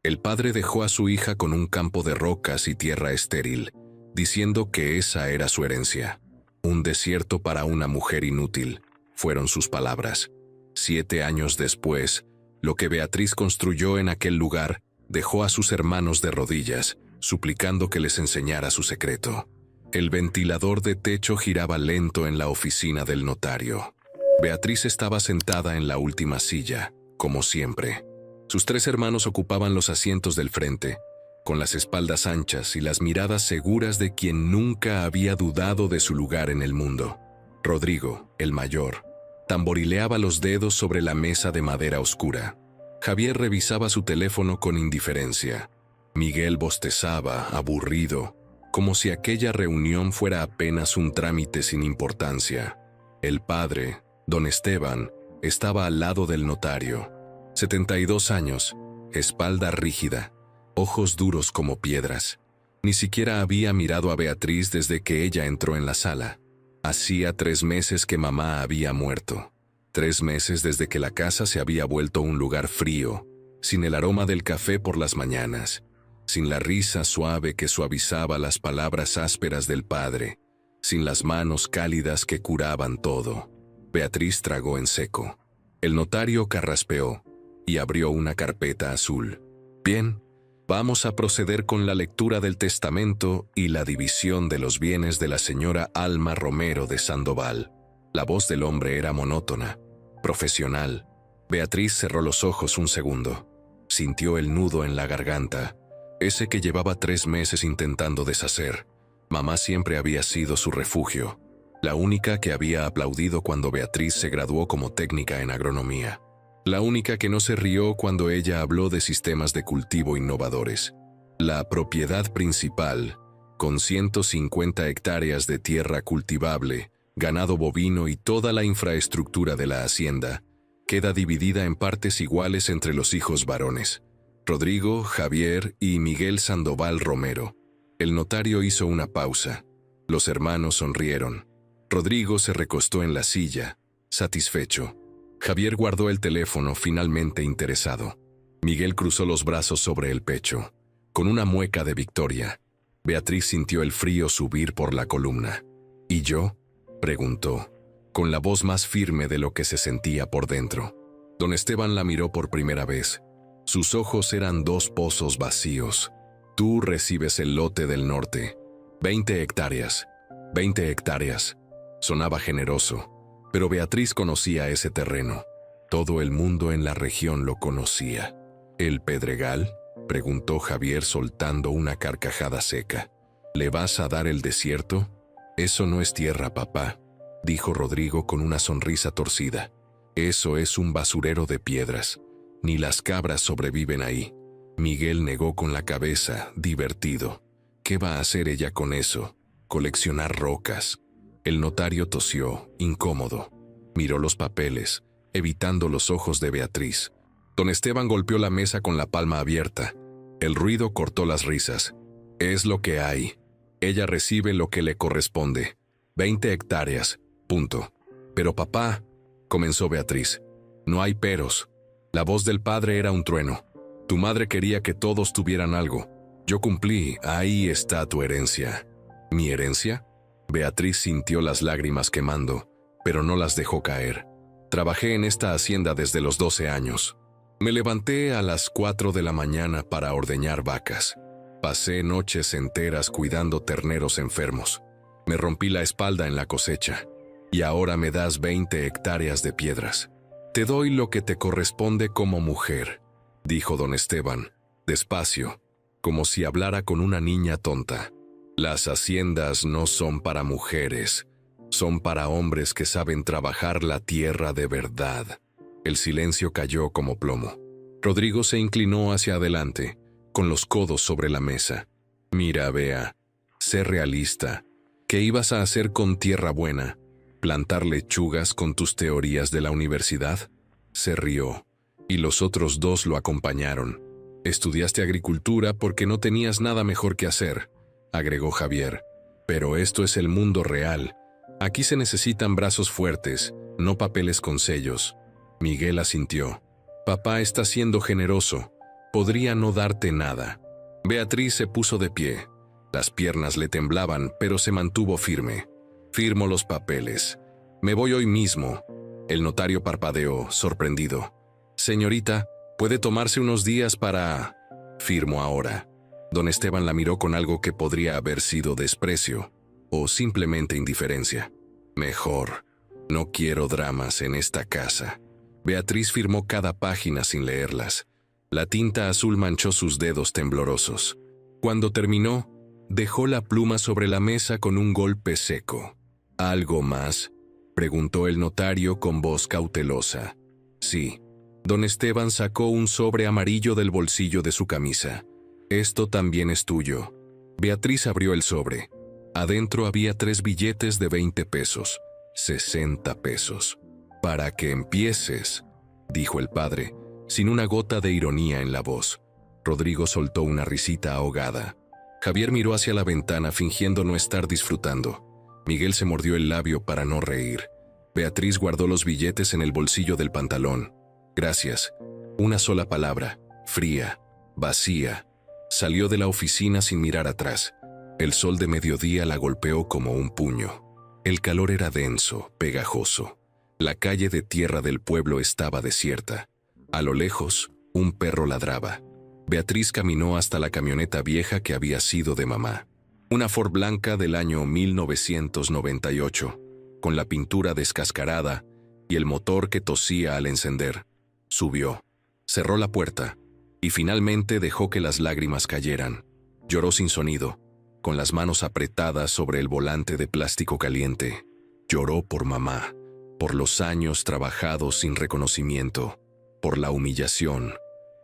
El padre dejó a su hija con un campo de rocas y tierra estéril, diciendo que esa era su herencia. Un desierto para una mujer inútil, fueron sus palabras. 7 años después, lo que Beatriz construyó en aquel lugar dejó a sus hermanos de rodillas, suplicando que les enseñara su secreto. El ventilador de techo giraba lento en la oficina del notario. Beatriz estaba sentada en la última silla, como siempre. Sus 3 hermanos ocupaban los asientos del frente, con las espaldas anchas y las miradas seguras de quien nunca había dudado de su lugar en el mundo. Rodrigo, el mayor, tamborileaba los dedos sobre la mesa de madera oscura. Javier revisaba su teléfono con indiferencia. Miguel bostezaba, aburrido, como si aquella reunión fuera apenas un trámite sin importancia. El padre, don Esteban, estaba al lado del notario. 72 años, espalda rígida, ojos duros como piedras. Ni siquiera había mirado a Beatriz desde que ella entró en la sala. Hacía 3 meses que mamá había muerto. 3 meses desde que la casa se había vuelto un lugar frío, sin el aroma del café por las mañanas, sin la risa suave que suavizaba las palabras ásperas del padre, sin las manos cálidas que curaban todo. Beatriz tragó en seco. El notario carraspeó y abrió una carpeta azul. Bien, vamos a proceder con la lectura del testamento y la división de los bienes de la señora Alma Romero de Sandoval. La voz del hombre era monótona, profesional. Beatriz cerró los ojos un segundo. Sintió el nudo en la garganta, ese que llevaba 3 meses intentando deshacer. Mamá siempre había sido su refugio, la única que había aplaudido cuando Beatriz se graduó como técnica en agronomía. La única que no se rió cuando ella habló de sistemas de cultivo innovadores. La propiedad principal, con 150 hectáreas de tierra cultivable, ganado bovino y toda la infraestructura de la hacienda, queda dividida en partes iguales entre los hijos varones, Rodrigo, Javier y Miguel Sandoval Romero. El notario hizo una pausa. Los hermanos sonrieron. Rodrigo se recostó en la silla, satisfecho. Javier guardó el teléfono, finalmente interesado. Miguel cruzó los brazos sobre el pecho, con una mueca de victoria. Beatriz sintió el frío subir por la columna. ¿Y yo?, preguntó, con la voz más firme de lo que se sentía por dentro. Don Esteban la miró por primera vez. Sus ojos eran 2 pozos vacíos. Tú recibes el lote del norte. 20 hectáreas. 20 hectáreas. Sonaba generoso. Pero Beatriz conocía ese terreno. Todo el mundo en la región lo conocía. ¿El Pedregal?, preguntó Javier soltando una carcajada seca. ¿Le vas a dar el desierto? Eso no es tierra, papá, dijo Rodrigo con una sonrisa torcida. Eso es un basurero de piedras. Ni las cabras sobreviven ahí. Miguel negó con la cabeza, divertido. ¿Qué va a hacer ella con eso? Coleccionar rocas. El notario tosió, incómodo. Miró los papeles, evitando los ojos de Beatriz. Don Esteban golpeó la mesa con la palma abierta. El ruido cortó las risas. Es lo que hay. Ella recibe lo que le corresponde. 20 hectáreas. Punto. Pero papá, comenzó Beatriz. No hay peros. La voz del padre era un trueno. Tu madre quería que todos tuvieran algo. Yo cumplí. Ahí está tu herencia. ¿Mi herencia? Beatriz sintió las lágrimas quemando, pero no las dejó caer. Trabajé en esta hacienda desde los 12 años. Me levanté a las 4 de la mañana para ordeñar vacas. Pasé noches enteras cuidando terneros enfermos. Me rompí la espalda en la cosecha. Y ahora me das 20 hectáreas de piedras. Te doy lo que te corresponde como mujer, dijo don Esteban, despacio, como si hablara con una niña tonta. Las haciendas no son para mujeres, son para hombres que saben trabajar la tierra de verdad. El silencio cayó como plomo. Rodrigo se inclinó hacia adelante, con los codos sobre la mesa. Mira, Bea, sé realista. ¿Qué ibas a hacer con tierra buena? ¿Plantar lechugas con tus teorías de la universidad? Se rió, y los otros 2 lo acompañaron. Estudiaste agricultura porque no tenías nada mejor que hacer, agregó Javier. Pero esto es el mundo real. Aquí se necesitan brazos fuertes, no papeles con sellos. Miguel asintió. Papá está siendo generoso. Podría no darte nada. Beatriz se puso de pie. Las piernas le temblaban, pero se mantuvo firme. Firmo los papeles. Me voy hoy mismo. El notario parpadeó, sorprendido. Señorita, ¿puede tomarse unos días para...? Firmo ahora. Don Esteban la miró con algo que podría haber sido desprecio, o simplemente indiferencia. Mejor. No quiero dramas en esta casa. Beatriz firmó cada página sin leerlas. La tinta azul manchó sus dedos temblorosos. Cuando terminó, dejó la pluma sobre la mesa con un golpe seco. ¿Algo más?, preguntó el notario con voz cautelosa. Sí. Don Esteban sacó un sobre amarillo del bolsillo de su camisa. Esto también es tuyo. Beatriz abrió el sobre. Adentro había 3 billetes de 20 pesos. 60 pesos. Para que empieces, dijo el padre, sin una gota de ironía en la voz. Rodrigo soltó una risita ahogada. Javier miró hacia la ventana fingiendo no estar disfrutando. Miguel se mordió el labio para no reír. Beatriz guardó los billetes en el bolsillo del pantalón. Gracias. Una sola palabra, fría, vacía. Salió de la oficina sin mirar atrás. El sol de mediodía la golpeó como un puño. El calor era denso, pegajoso. La calle de tierra del pueblo estaba desierta. A lo lejos, un perro ladraba. Beatriz caminó hasta la camioneta vieja que había sido de mamá. Una Ford blanca del año 1998, con la pintura descascarada y el motor que tosía al encender. Subió, cerró la puerta y finalmente dejó que las lágrimas cayeran. Lloró sin sonido, con las manos apretadas sobre el volante de plástico caliente. Lloró por mamá, por los años trabajados sin reconocimiento, por la humillación,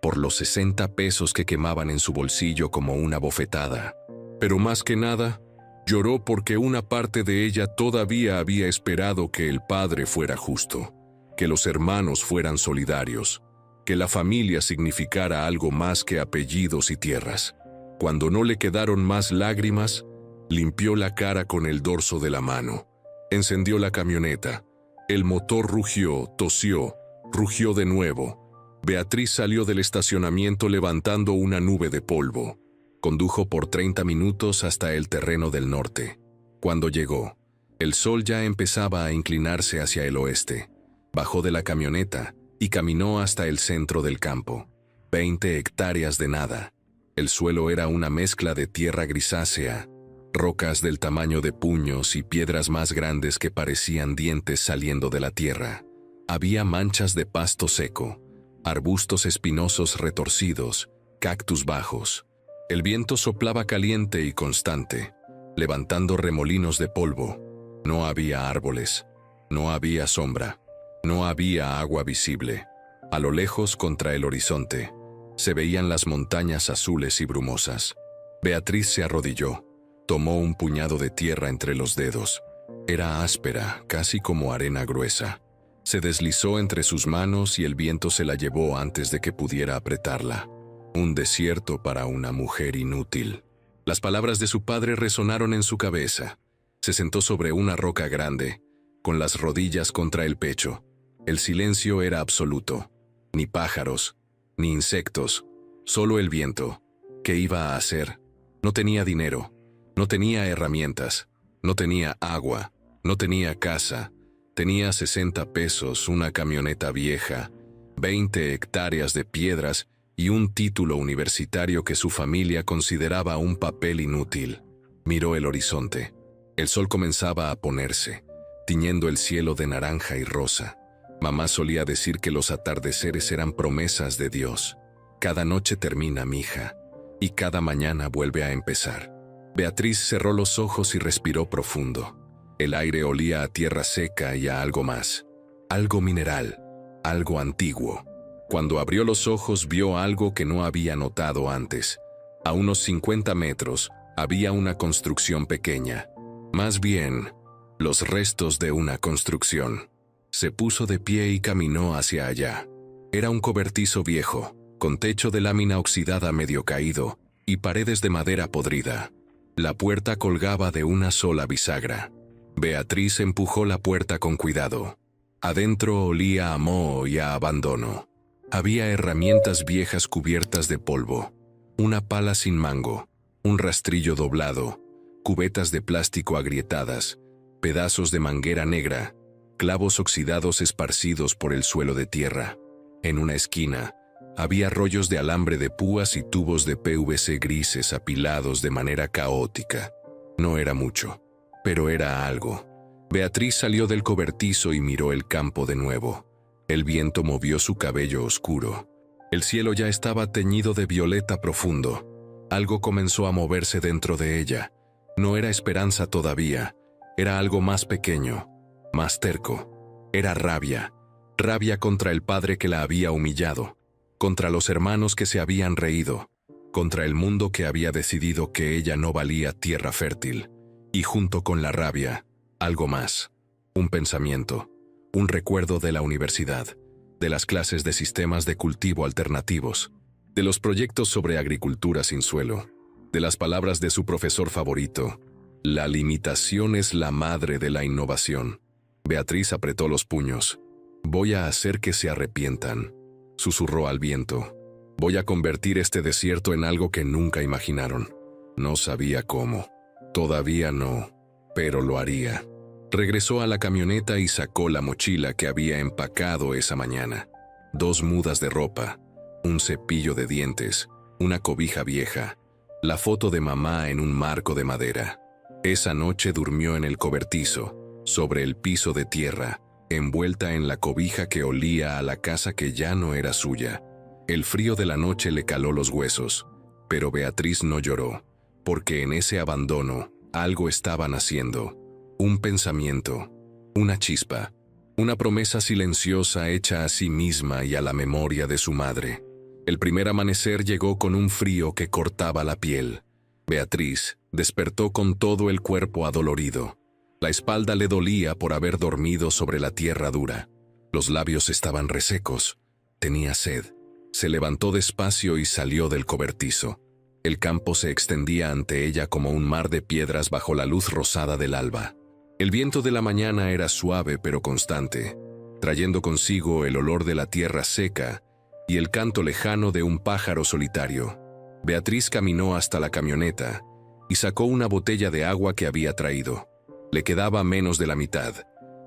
por los 60 pesos que quemaban en su bolsillo como una bofetada. Pero más que nada, lloró porque una parte de ella todavía había esperado que el padre fuera justo, que los hermanos fueran solidarios, que la familia significara algo más que apellidos y tierras. Cuando no le quedaron más lágrimas, limpió la cara con el dorso de la mano. Encendió la camioneta. El motor rugió, tosió, rugió de nuevo. Beatriz salió del estacionamiento levantando una nube de polvo. Condujo por 30 minutos hasta el terreno del norte. Cuando llegó, el sol ya empezaba a inclinarse hacia el oeste. Bajó de la camioneta y caminó hasta el centro del campo. 20 hectáreas de nada. El suelo era una mezcla de tierra grisácea, rocas del tamaño de puños y piedras más grandes que parecían dientes saliendo de la tierra. Había manchas de pasto seco, arbustos espinosos retorcidos, cactus bajos. El viento soplaba caliente y constante, levantando remolinos de polvo. No había árboles, no había sombra, no había agua visible. A lo lejos, contra el horizonte, se veían las montañas azules y brumosas. Beatriz se arrodilló, tomó un puñado de tierra entre los dedos. Era áspera, casi como arena gruesa. Se deslizó entre sus manos y el viento se la llevó antes de que pudiera apretarla. Un desierto para una mujer inútil. Las palabras de su padre resonaron en su cabeza. Se sentó sobre una roca grande, con las rodillas contra el pecho. El silencio era absoluto. Ni pájaros, ni insectos, solo el viento. ¿Qué iba a hacer? No tenía dinero, no tenía herramientas, no tenía agua, no tenía casa. Tenía 60 pesos, una camioneta vieja, 20 hectáreas de piedras y un título universitario que su familia consideraba un papel inútil. Miró el horizonte. El sol comenzaba a ponerse, tiñendo el cielo de naranja y rosa. Mamá solía decir que los atardeceres eran promesas de Dios. Cada noche termina, mija, y cada mañana vuelve a empezar. Beatriz cerró los ojos y respiró profundo. El aire olía a tierra seca y a algo más. Algo mineral, algo antiguo. Cuando abrió los ojos vio algo que no había notado antes. A unos 50 metros había una construcción pequeña. Más bien, los restos de una construcción. Se puso de pie y caminó hacia allá. Era un cobertizo viejo, con techo de lámina oxidada medio caído y paredes de madera podrida. La puerta colgaba de una sola bisagra. Beatriz empujó la puerta con cuidado. Adentro olía a moho y a abandono. Había herramientas viejas cubiertas de polvo, una pala sin mango, un rastrillo doblado, cubetas de plástico agrietadas, pedazos de manguera negra, clavos oxidados esparcidos por el suelo de tierra. En una esquina, había rollos de alambre de púas y tubos de PVC grises apilados de manera caótica. No era mucho, pero era algo. Beatriz salió del cobertizo y miró el campo de nuevo. El viento movió su cabello oscuro. El cielo ya estaba teñido de violeta profundo. Algo comenzó a moverse dentro de ella. No era esperanza todavía. Era algo más pequeño, más terco. Era rabia. Rabia contra el padre que la había humillado, contra los hermanos que se habían reído, contra el mundo que había decidido que ella no valía tierra fértil. Y junto con la rabia, algo más. Un pensamiento. Un recuerdo de la universidad, de las clases de sistemas de cultivo alternativos, de los proyectos sobre agricultura sin suelo, de las palabras de su profesor favorito. La limitación es la madre de la innovación. Beatriz apretó los puños. Voy a hacer que se arrepientan, susurró al viento. Voy a convertir este desierto en algo que nunca imaginaron. No sabía cómo. Todavía no, pero lo haría. Regresó a la camioneta y sacó la mochila que había empacado esa mañana. 2 mudas de ropa, un cepillo de dientes, una cobija vieja, la foto de mamá en un marco de madera. Esa noche durmió en el cobertizo, sobre el piso de tierra, envuelta en la cobija que olía a la casa que ya no era suya. El frío de la noche le caló los huesos, pero Beatriz no lloró, porque en ese abandono algo estaba naciendo. Un pensamiento, una chispa, una promesa silenciosa hecha a sí misma y a la memoria de su madre. El primer amanecer llegó con un frío que cortaba la piel. Beatriz despertó con todo el cuerpo adolorido. La espalda le dolía por haber dormido sobre la tierra dura. Los labios estaban resecos. Tenía sed. Se levantó despacio y salió del cobertizo. El campo se extendía ante ella como un mar de piedras bajo la luz rosada del alba. El viento de la mañana era suave pero constante, trayendo consigo el olor de la tierra seca y el canto lejano de un pájaro solitario. Beatriz caminó hasta la camioneta y sacó una botella de agua que había traído. Le quedaba menos de la mitad.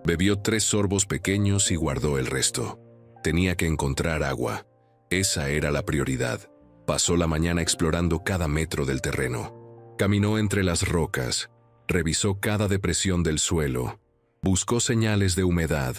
Bebió 3 sorbos pequeños y guardó el resto. Tenía que encontrar agua. Esa era la prioridad. Pasó la mañana explorando cada metro del terreno. Caminó entre las rocas. Revisó cada depresión del suelo. Buscó señales de humedad.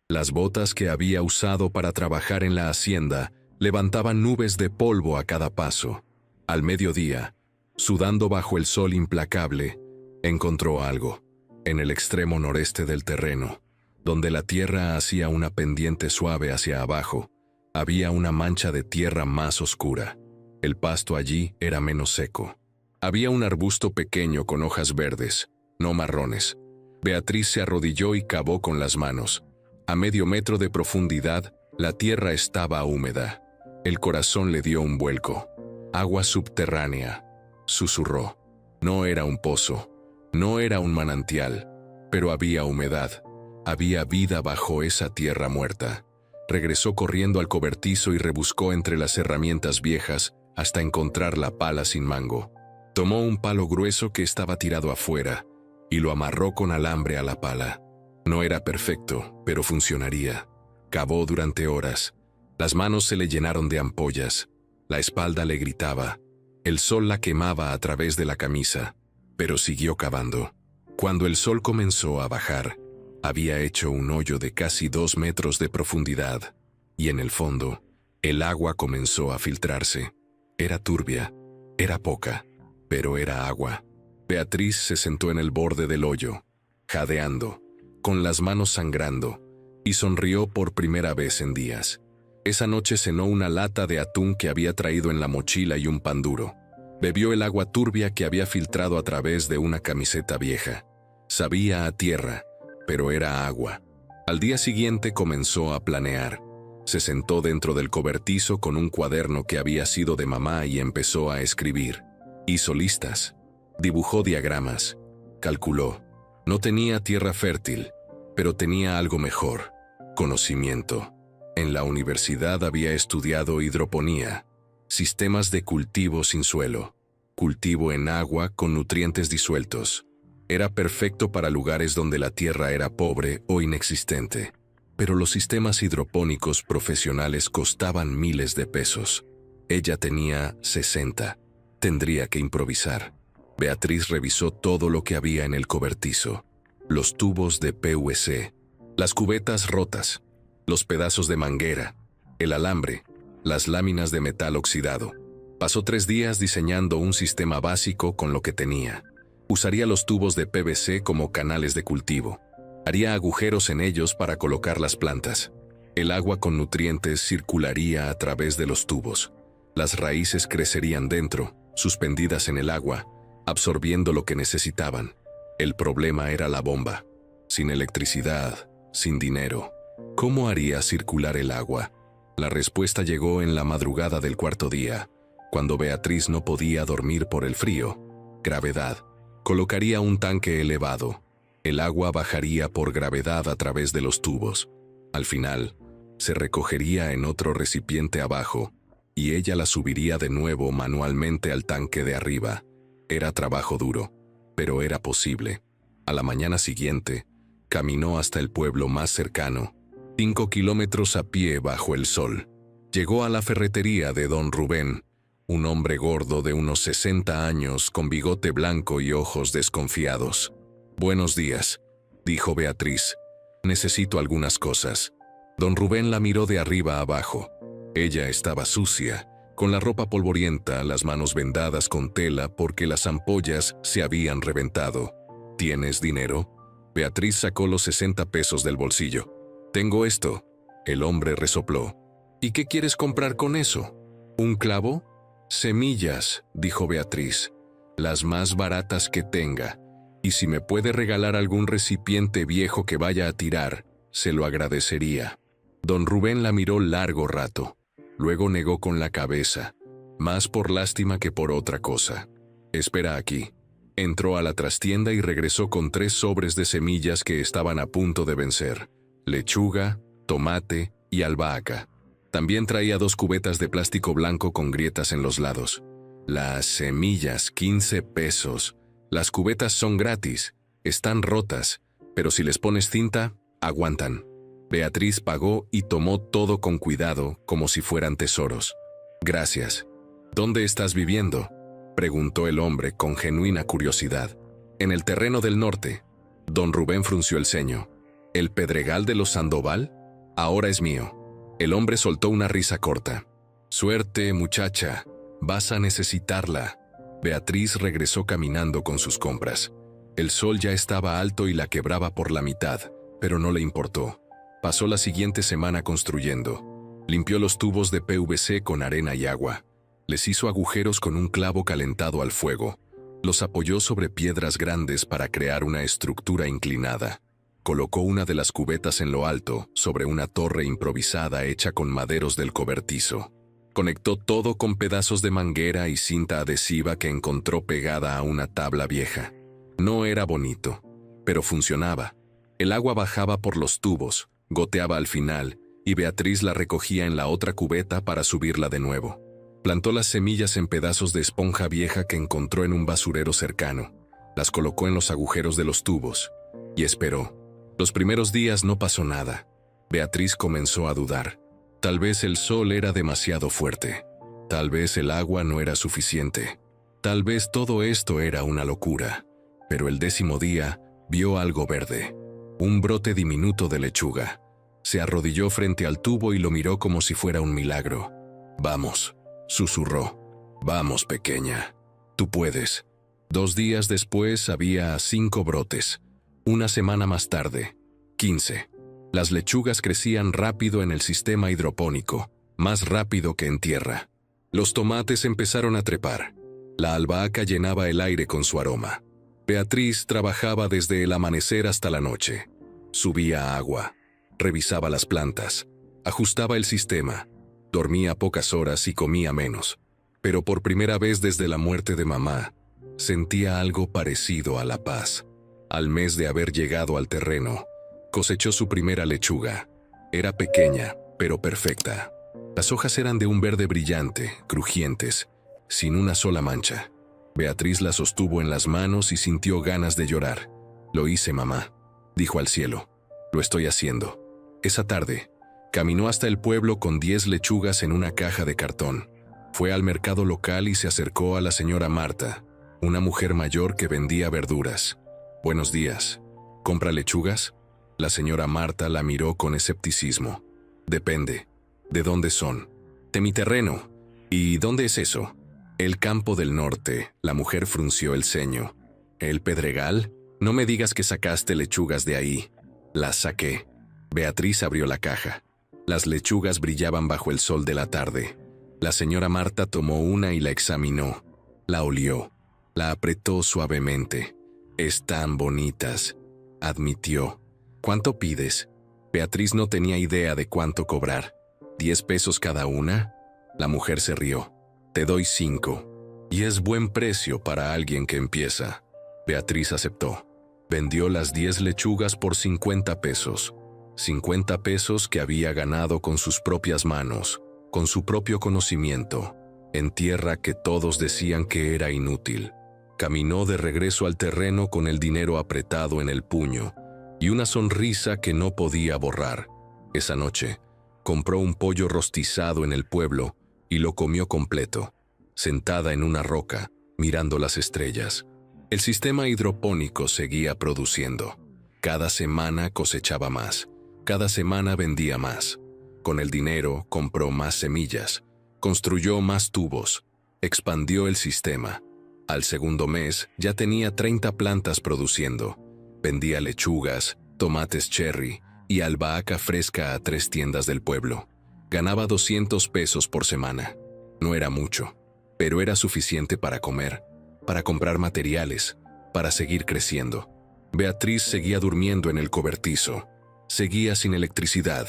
Las botas que había usado para trabajar en la hacienda levantaban nubes de polvo a cada paso. Al mediodía, sudando bajo el sol implacable, encontró algo. En el extremo noreste del terreno, donde la tierra hacía una pendiente suave hacia abajo, había una mancha de tierra más oscura. El pasto allí era menos seco. Había un arbusto pequeño con hojas verdes, no marrones. Beatriz se arrodilló y cavó con las manos. A medio metro de profundidad, la tierra estaba húmeda. El corazón le dio un vuelco. Agua subterránea, susurró. No era un pozo, no era un manantial, pero había humedad. Había vida bajo esa tierra muerta. Regresó corriendo al cobertizo y rebuscó entre las herramientas viejas hasta encontrar la pala sin mango. Tomó un palo grueso que estaba tirado afuera y lo amarró con alambre a la pala. No era perfecto, pero funcionaría. Cavó durante horas. Las manos se le llenaron de ampollas. La espalda le gritaba. El sol la quemaba a través de la camisa, pero siguió cavando. Cuando el sol comenzó a bajar, había hecho un hoyo de casi 2 metros de profundidad, y en el fondo, el agua comenzó a filtrarse. Era turbia, era poca, pero era agua. Beatriz se sentó en el borde del hoyo, jadeando, con las manos sangrando, y sonrió por primera vez en días. Esa noche cenó una lata de atún que había traído en la mochila y un pan duro. Bebió el agua turbia que había filtrado a través de una camiseta vieja. Sabía a tierra, pero era agua. Al día siguiente comenzó a planear. Se sentó dentro del cobertizo con un cuaderno que había sido de mamá y empezó a escribir. Hizo listas. Dibujó diagramas. Calculó. No tenía tierra fértil, pero tenía algo mejor: conocimiento. En la universidad había estudiado hidroponía, sistemas de cultivo sin suelo, cultivo en agua con nutrientes disueltos. Era perfecto para lugares donde la tierra era pobre o inexistente. Pero los sistemas hidropónicos profesionales costaban miles de pesos. Ella tenía 60. Tendría que improvisar. Beatriz revisó todo lo que había en el cobertizo. Los tubos de PVC, las cubetas rotas, los pedazos de manguera, el alambre, las láminas de metal oxidado. Pasó 3 días diseñando un sistema básico con lo que tenía. Usaría los tubos de PVC como canales de cultivo. Haría agujeros en ellos para colocar las plantas. El agua con nutrientes circularía a través de los tubos. Las raíces crecerían dentro, suspendidas en el agua, absorbiendo lo que necesitaban. El problema era la bomba. Sin electricidad, sin dinero, ¿cómo haría circular el agua? La respuesta llegó en la madrugada del 4.º día, cuando Beatriz no podía dormir por el frío. Gravedad. Colocaría un tanque elevado. El agua bajaría por gravedad a través de los tubos. Al final, se recogería en otro recipiente abajo, y ella la subiría de nuevo manualmente al tanque de arriba. Era trabajo duro, pero era posible. A la mañana siguiente, caminó hasta el pueblo más cercano, 5 kilómetros a pie bajo el sol. Llegó a la ferretería de don Rubén, un hombre gordo de unos 60 años con bigote blanco y ojos desconfiados. «Buenos días», dijo Beatriz. «Necesito algunas cosas». Don Rubén la miró de arriba a abajo. Ella estaba sucia, con la ropa polvorienta, las manos vendadas con tela porque las ampollas se habían reventado. «¿Tienes dinero?» Beatriz sacó los 60 pesos del bolsillo. «Tengo esto». El hombre resopló. «¿Y qué quieres comprar con eso? ¿Un clavo?» «Semillas», dijo Beatriz. «Las más baratas que tenga. Y si me puede regalar algún recipiente viejo que vaya a tirar, se lo agradecería». Don Rubén la miró largo rato. Luego negó con la cabeza, más por lástima que por otra cosa. «Espera aquí». Entró a la trastienda y regresó con 3 sobres de semillas que estaban a punto de vencer. Lechuga, tomate y albahaca. También traía 2 cubetas de plástico blanco con grietas en los lados. Las semillas, 15 pesos. Las cubetas son gratis, están rotas, pero si les pones cinta, aguantan. Beatriz pagó y tomó todo con cuidado, como si fueran tesoros. «Gracias». «¿Dónde estás viviendo?», preguntó el hombre con genuina curiosidad. «En el terreno del norte». Don Rubén frunció el ceño. «¿El Pedregal de los Sandoval? Ahora es mío». El hombre soltó una risa corta. «Suerte, muchacha. Vas a necesitarla». Beatriz regresó caminando con sus compras. El sol ya estaba alto y la quebraba por la mitad, pero no le importó. Pasó la siguiente semana construyendo. Limpió los tubos de PVC con arena y agua. Les hizo agujeros con un clavo calentado al fuego. Los apoyó sobre piedras grandes para crear una estructura inclinada. Colocó una de las cubetas en lo alto, sobre una torre improvisada hecha con maderos del cobertizo. Conectó todo con pedazos de manguera y cinta adhesiva que encontró pegada a una tabla vieja. No era bonito, pero funcionaba. El agua bajaba por los tubos, goteaba al final, y Beatriz la recogía en la otra cubeta para subirla de nuevo. Plantó las semillas en pedazos de esponja vieja que encontró en un basurero cercano. Las colocó en los agujeros de los tubos y esperó. Los primeros días no pasó nada. Beatriz comenzó a dudar. Tal vez el sol era demasiado fuerte. Tal vez el agua no era suficiente. Tal vez todo esto era una locura. Pero el 10º día vio algo verde. Un brote diminuto de lechuga. Se arrodilló frente al tubo y lo miró como si fuera un milagro. «Vamos», susurró. «Vamos, pequeña. Tú puedes». 2 días después había 5 brotes. Una semana más tarde, 15. Las lechugas crecían rápido en el sistema hidropónico, más rápido que en tierra. Los tomates empezaron a trepar. La albahaca llenaba el aire con su aroma. Beatriz trabajaba desde el amanecer hasta la noche. Subía agua, revisaba las plantas, ajustaba el sistema, dormía pocas horas y comía menos. Pero por primera vez desde la muerte de mamá, sentía algo parecido a la paz. Al mes de haber llegado al terreno, cosechó su primera lechuga. Era pequeña, pero perfecta. Las hojas eran de un verde brillante, crujientes, sin una sola mancha. Beatriz la sostuvo en las manos y sintió ganas de llorar. «Lo hice, mamá», dijo al cielo. «Lo estoy haciendo». Esa tarde, caminó hasta el pueblo con 10 lechugas en una caja de cartón. Fue al mercado local y se acercó a la señora Marta, una mujer mayor que vendía verduras. «Buenos días. ¿Compra lechugas?». La señora Marta la miró con escepticismo. «Depende. ¿De dónde son?». «De mi terreno». «¿Y dónde es eso?». «El campo del norte». La mujer frunció el ceño. «¿El Pedregal? No me digas que sacaste lechugas de ahí». «Las saqué». Beatriz abrió la caja. Las lechugas brillaban bajo el sol de la tarde. La señora Marta tomó una y la examinó. La olió. La apretó suavemente. «Están bonitas», admitió. «¿Cuánto pides?». Beatriz no tenía idea de cuánto cobrar. «¿10 pesos cada una?». La mujer se rió. «Te doy 5. Y es buen precio para alguien que empieza». Beatriz aceptó. Vendió las 10 lechugas por 50 pesos. 50 pesos que había ganado con sus propias manos, con su propio conocimiento, en tierra que todos decían que era inútil. Caminó de regreso al terreno con el dinero apretado en el puño y una sonrisa que no podía borrar. Esa noche, compró un pollo rostizado en el pueblo y lo comió completo, sentada en una roca, mirando las estrellas. El sistema hidropónico seguía produciendo. Cada semana cosechaba más. Cada semana vendía más. Con el dinero compró más semillas, construyó más tubos, expandió el sistema. Al segundo mes ya tenía 30 plantas produciendo. Vendía lechugas, tomates cherry y albahaca fresca a 3 tiendas del pueblo. Ganaba 200 pesos por semana. No era mucho, pero era suficiente para comer, para comprar materiales, para seguir creciendo. Beatriz seguía durmiendo en el cobertizo. Seguía sin electricidad.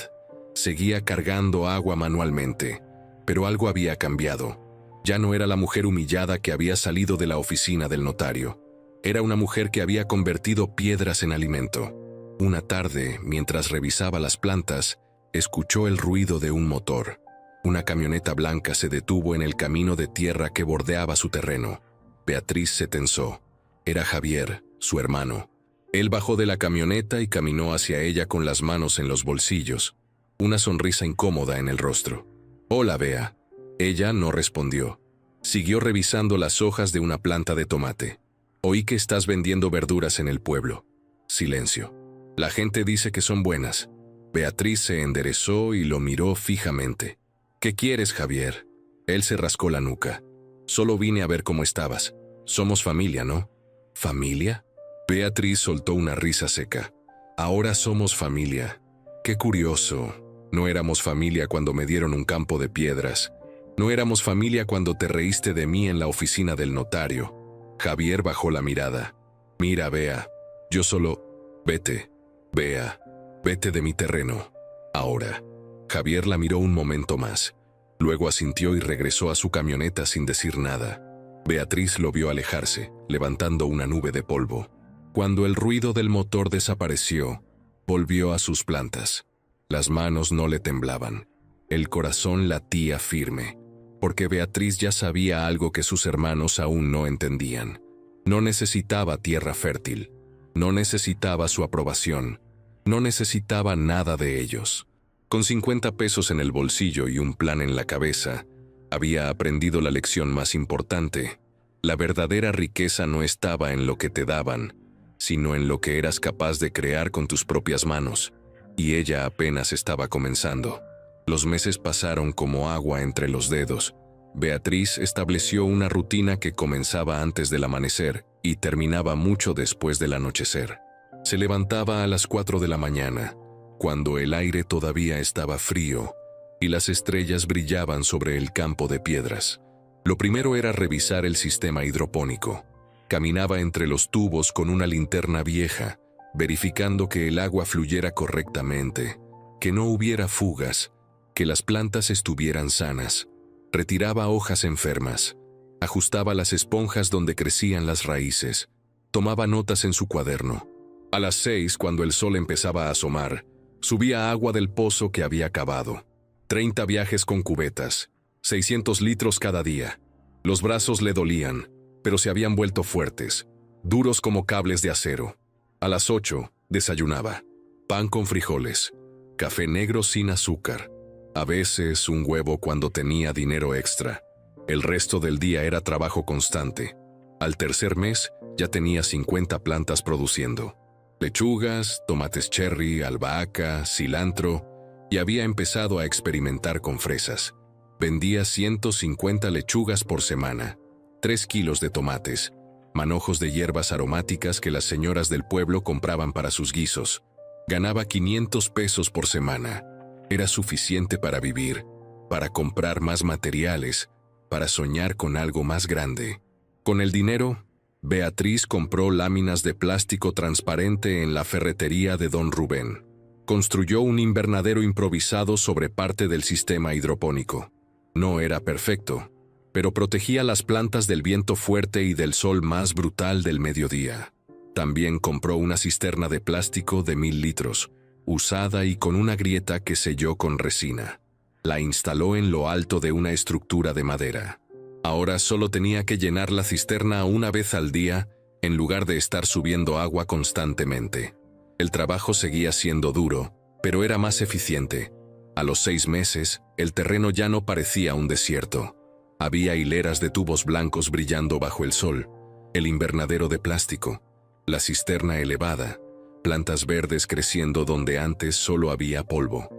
Seguía cargando agua manualmente. Pero algo había cambiado. Ya no era la mujer humillada que había salido de la oficina del notario. Era una mujer que había convertido piedras en alimento. Una tarde, mientras revisaba las plantas, escuchó el ruido de un motor. Una camioneta blanca se detuvo en el camino de tierra que bordeaba su terreno. Beatriz se tensó. Era Javier, su hermano. Él bajó de la camioneta y caminó hacia ella con las manos en los bolsillos, una sonrisa incómoda en el rostro. «Hola, Bea». Ella no respondió. Siguió revisando las hojas de una planta de tomate. «Oí que estás vendiendo verduras en el pueblo». Silencio. «La gente dice que son buenas». Beatriz se enderezó y lo miró fijamente. «¿Qué quieres, Javier?». Él se rascó la nuca. «Solo vine a ver cómo estabas. Somos familia, ¿no?». «¿Familia?». Beatriz soltó una risa seca. «Ahora somos familia». «Qué curioso. No éramos familia cuando me dieron un campo de piedras. No éramos familia cuando te reíste de mí en la oficina del notario». Javier bajó la mirada. «Mira, Bea, yo solo... Vete, Bea, vete de mi terreno. Ahora». Javier la miró un momento más. Luego asintió y regresó a su camioneta sin decir nada. Beatriz lo vio alejarse, levantando una nube de polvo. Cuando el ruido del motor desapareció, volvió a sus plantas. Las manos no le temblaban. El corazón latía firme, porque Beatriz ya sabía algo que sus hermanos aún no entendían. No necesitaba tierra fértil, no necesitaba su aprobación, no necesitaba nada de ellos. Con 50 pesos en el bolsillo y un plan en la cabeza, había aprendido la lección más importante. La verdadera riqueza no estaba en lo que te daban, sino en lo que eras capaz de crear con tus propias manos. Y ella apenas estaba comenzando. Los meses pasaron como agua entre los dedos. Beatriz estableció una rutina que comenzaba antes del amanecer y terminaba mucho después del anochecer. Se levantaba a las 4 de la mañana, cuando el aire todavía estaba frío y las estrellas brillaban sobre el campo de piedras. Lo primero era revisar el sistema hidropónico. Caminaba entre los tubos con una linterna vieja, verificando que el agua fluyera correctamente, que no hubiera fugas, que las plantas estuvieran sanas. Retiraba hojas enfermas, ajustaba las esponjas donde crecían las raíces, tomaba notas en su cuaderno. A las 6, cuando el sol empezaba a asomar, subía agua del pozo que había cavado. 30 viajes con cubetas, 600 litros cada día. Los brazos le dolían, pero se habían vuelto fuertes, duros como cables de acero. A las 8, desayunaba. Pan con frijoles, café negro sin azúcar. A veces un huevo cuando tenía dinero extra. El resto del día era trabajo constante. Al tercer mes, ya tenía 50 plantas produciendo. Lechugas, tomates cherry, albahaca, cilantro, y había empezado a experimentar con fresas. Vendía 150 lechugas por semana, 3 kilos de tomates, manojos de hierbas aromáticas que las señoras del pueblo compraban para sus guisos. Ganaba 500 pesos por semana. Era suficiente para vivir, para comprar más materiales, para soñar con algo más grande. Con el dinero, Beatriz compró láminas de plástico transparente en la ferretería de don Rubén. Construyó un invernadero improvisado sobre parte del sistema hidropónico. No era perfecto, pero protegía las plantas del viento fuerte y del sol más brutal del mediodía. También compró una cisterna de plástico de 1000 litros, usada y con una grieta que selló con resina. La instaló en lo alto de una estructura de madera. Ahora solo tenía que llenar la cisterna una vez al día, en lugar de estar subiendo agua constantemente. El trabajo seguía siendo duro, pero era más eficiente. A los 6 meses, el terreno ya no parecía un desierto. Había hileras de tubos blancos brillando bajo el sol, el invernadero de plástico, la cisterna elevada, plantas verdes creciendo donde antes solo había polvo.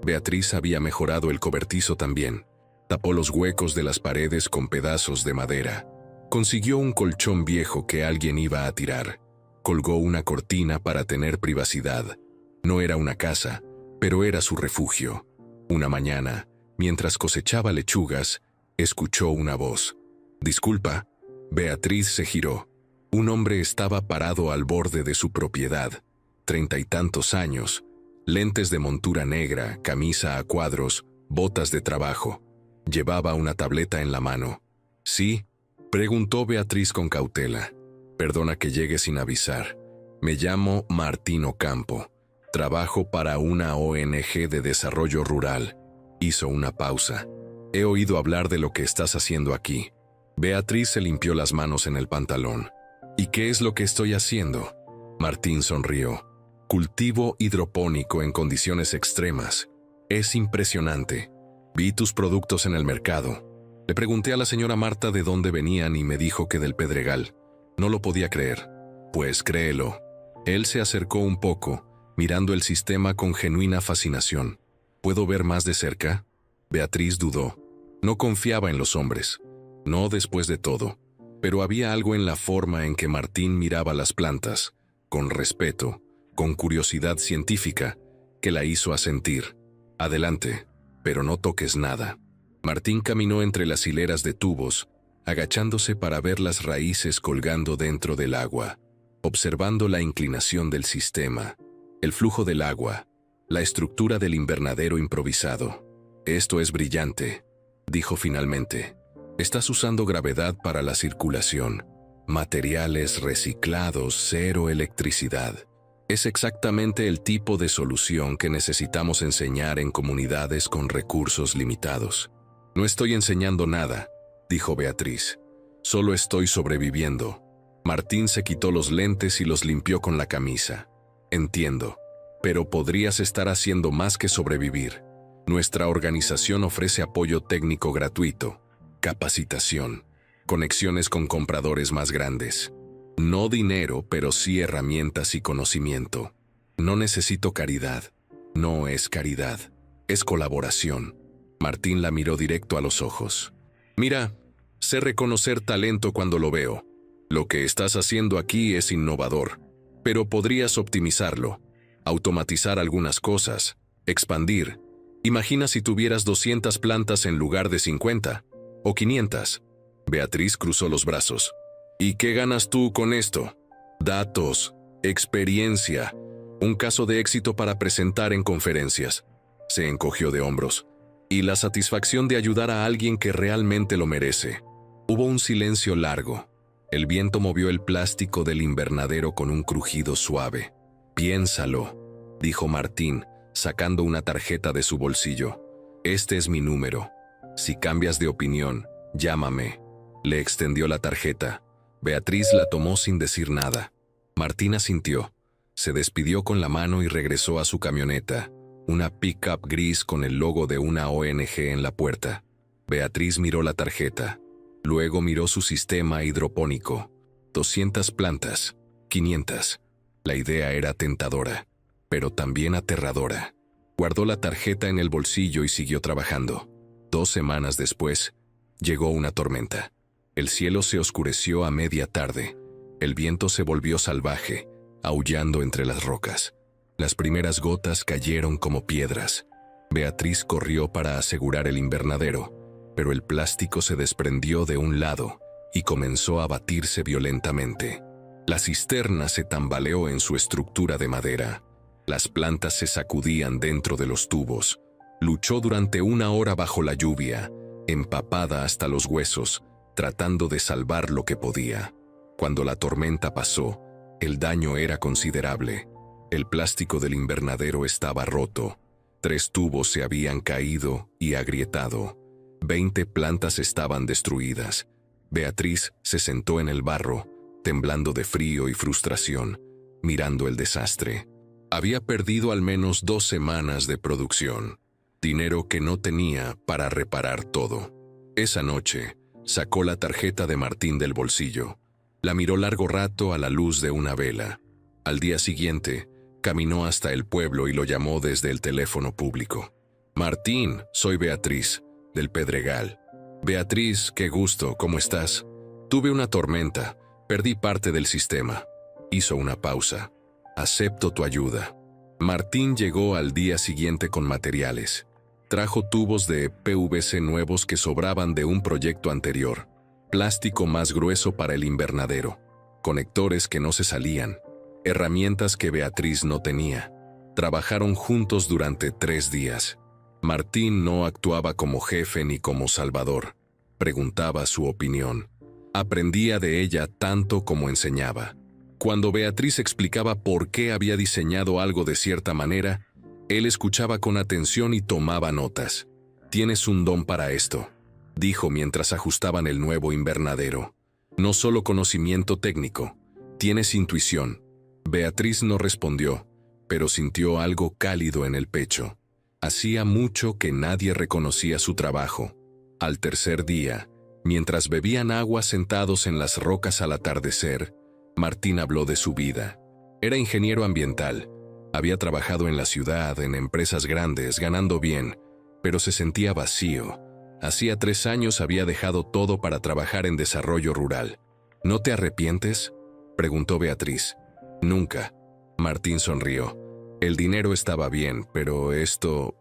Beatriz había mejorado el cobertizo también. Tapó los huecos de las paredes con pedazos de madera. Consiguió un colchón viejo que alguien iba a tirar. Colgó una cortina para tener privacidad. No era una casa, pero era su refugio. Una mañana, mientras cosechaba lechugas, escuchó una voz. «Disculpa». Beatriz se giró. Un hombre estaba parado al borde de su propiedad, 30 y tantos años, lentes de montura negra, camisa a cuadros, botas de trabajo. Llevaba una tableta en la mano. «¿Sí?», preguntó Beatriz con cautela. «Perdona que llegue sin avisar. Me llamo Martín Ocampo. Trabajo para una ONG de desarrollo rural». Hizo una pausa. «He oído hablar de lo que estás haciendo aquí». Beatriz se limpió las manos en el pantalón. «¿Y qué es lo que estoy haciendo?». Martín sonrió. «Cultivo hidropónico en condiciones extremas. Es impresionante. Vi tus productos en el mercado. Le pregunté a la señora Marta de dónde venían y me dijo que del Pedregal. No lo podía creer». «Pues créelo». Él se acercó un poco, mirando el sistema con genuina fascinación. «¿Puedo ver más de cerca?». Beatriz dudó. No confiaba en los hombres. No después de todo. Pero había algo en la forma en que Martín miraba las plantas, con respeto, con curiosidad científica, que la hizo asentir. «Adelante, pero no toques nada». Martín caminó entre las hileras de tubos, agachándose para ver las raíces colgando dentro del agua, observando la inclinación del sistema, el flujo del agua, la estructura del invernadero improvisado. «Esto es brillante», dijo finalmente. «Estás usando gravedad para la circulación. Materiales reciclados, cero electricidad. Es exactamente el tipo de solución que necesitamos enseñar en comunidades con recursos limitados». «No estoy enseñando nada», dijo Beatriz. «Solo estoy sobreviviendo». Martín se quitó los lentes y los limpió con la camisa. «Entiendo, pero podrías estar haciendo más que sobrevivir. Nuestra organización ofrece apoyo técnico gratuito, capacitación, conexiones con compradores más grandes. No dinero, pero sí herramientas y conocimiento. No necesito caridad. No es caridad, es colaboración». Martín la miró directo a los ojos. «Mira, sé reconocer talento cuando lo veo. Lo que estás haciendo aquí es innovador, pero podrías optimizarlo, automatizar algunas cosas, expandir. Imagina si tuvieras 200 plantas en lugar de 50, o 500. Beatriz cruzó los brazos. «¿Y qué ganas tú con esto?». «Datos, experiencia, un caso de éxito para presentar en conferencias». Se encogió de hombros. «Y la satisfacción de ayudar a alguien que realmente lo merece». Hubo un silencio largo. El viento movió el plástico del invernadero con un crujido suave. «Piénsalo», dijo Martín, sacando una tarjeta de su bolsillo. Este es mi número. Si cambias de opinión, llámame. Le extendió la tarjeta. Beatriz la tomó sin decir nada. Martín asintió. Se despidió con la mano y regresó a su camioneta, una pick-up gris con el logo de una ONG en la puerta. Beatriz miró la tarjeta. Luego miró su sistema hidropónico. 200 plantas, 500. La idea era tentadora, pero también aterradora. Guardó la tarjeta en el bolsillo y siguió trabajando. 2 semanas después, llegó una tormenta. El cielo se oscureció a media tarde. El viento se volvió salvaje, aullando entre las rocas. Las primeras gotas cayeron como piedras. Beatriz corrió para asegurar el invernadero, pero el plástico se desprendió de un lado y comenzó a batirse violentamente. La cisterna se tambaleó en su estructura de madera. Las plantas se sacudían dentro de los tubos. Luchó durante 1 hora bajo la lluvia, empapada hasta los huesos, tratando de salvar lo que podía. Cuando la tormenta pasó, el daño era considerable. El plástico del invernadero estaba roto. 3 tubos se habían caído y agrietado. 20 plantas estaban destruidas. Beatriz se sentó en el barro, temblando de frío y frustración, mirando el desastre. Había perdido al menos 2 semanas de producción, dinero que no tenía para reparar todo. Esa noche, sacó la tarjeta de Martín del bolsillo. La miró largo rato a la luz de una vela. Al día siguiente, caminó hasta el pueblo y lo llamó desde el teléfono público. Martín, soy Beatriz, del Pedregal. Beatriz, qué gusto, ¿cómo estás? Tuve una tormenta, perdí parte del sistema. Hizo una pausa. Acepto tu ayuda. Martín llegó al día siguiente con materiales. Trajo tubos de PVC nuevos que sobraban de un proyecto anterior, plástico más grueso para el invernadero, conectores que no se salían, herramientas que Beatriz no tenía. Trabajaron juntos durante 3 días. Martín no actuaba como jefe ni como salvador. Preguntaba su opinión. Aprendía de ella tanto como enseñaba. Cuando Beatriz explicaba por qué había diseñado algo de cierta manera, él escuchaba con atención y tomaba notas. «Tienes un don para esto», dijo mientras ajustaban el nuevo invernadero. «No solo conocimiento técnico, tienes intuición». Beatriz no respondió, pero sintió algo cálido en el pecho. Hacía mucho que nadie reconocía su trabajo. Al tercer día, mientras bebían agua sentados en las rocas al atardecer, Martín habló de su vida. Era ingeniero ambiental. Había trabajado en la ciudad, en empresas grandes, ganando bien, pero se sentía vacío. Hacía 3 años había dejado todo para trabajar en desarrollo rural. ¿No te arrepientes?, preguntó Beatriz. Nunca. Martín sonrió. El dinero estaba bien, pero esto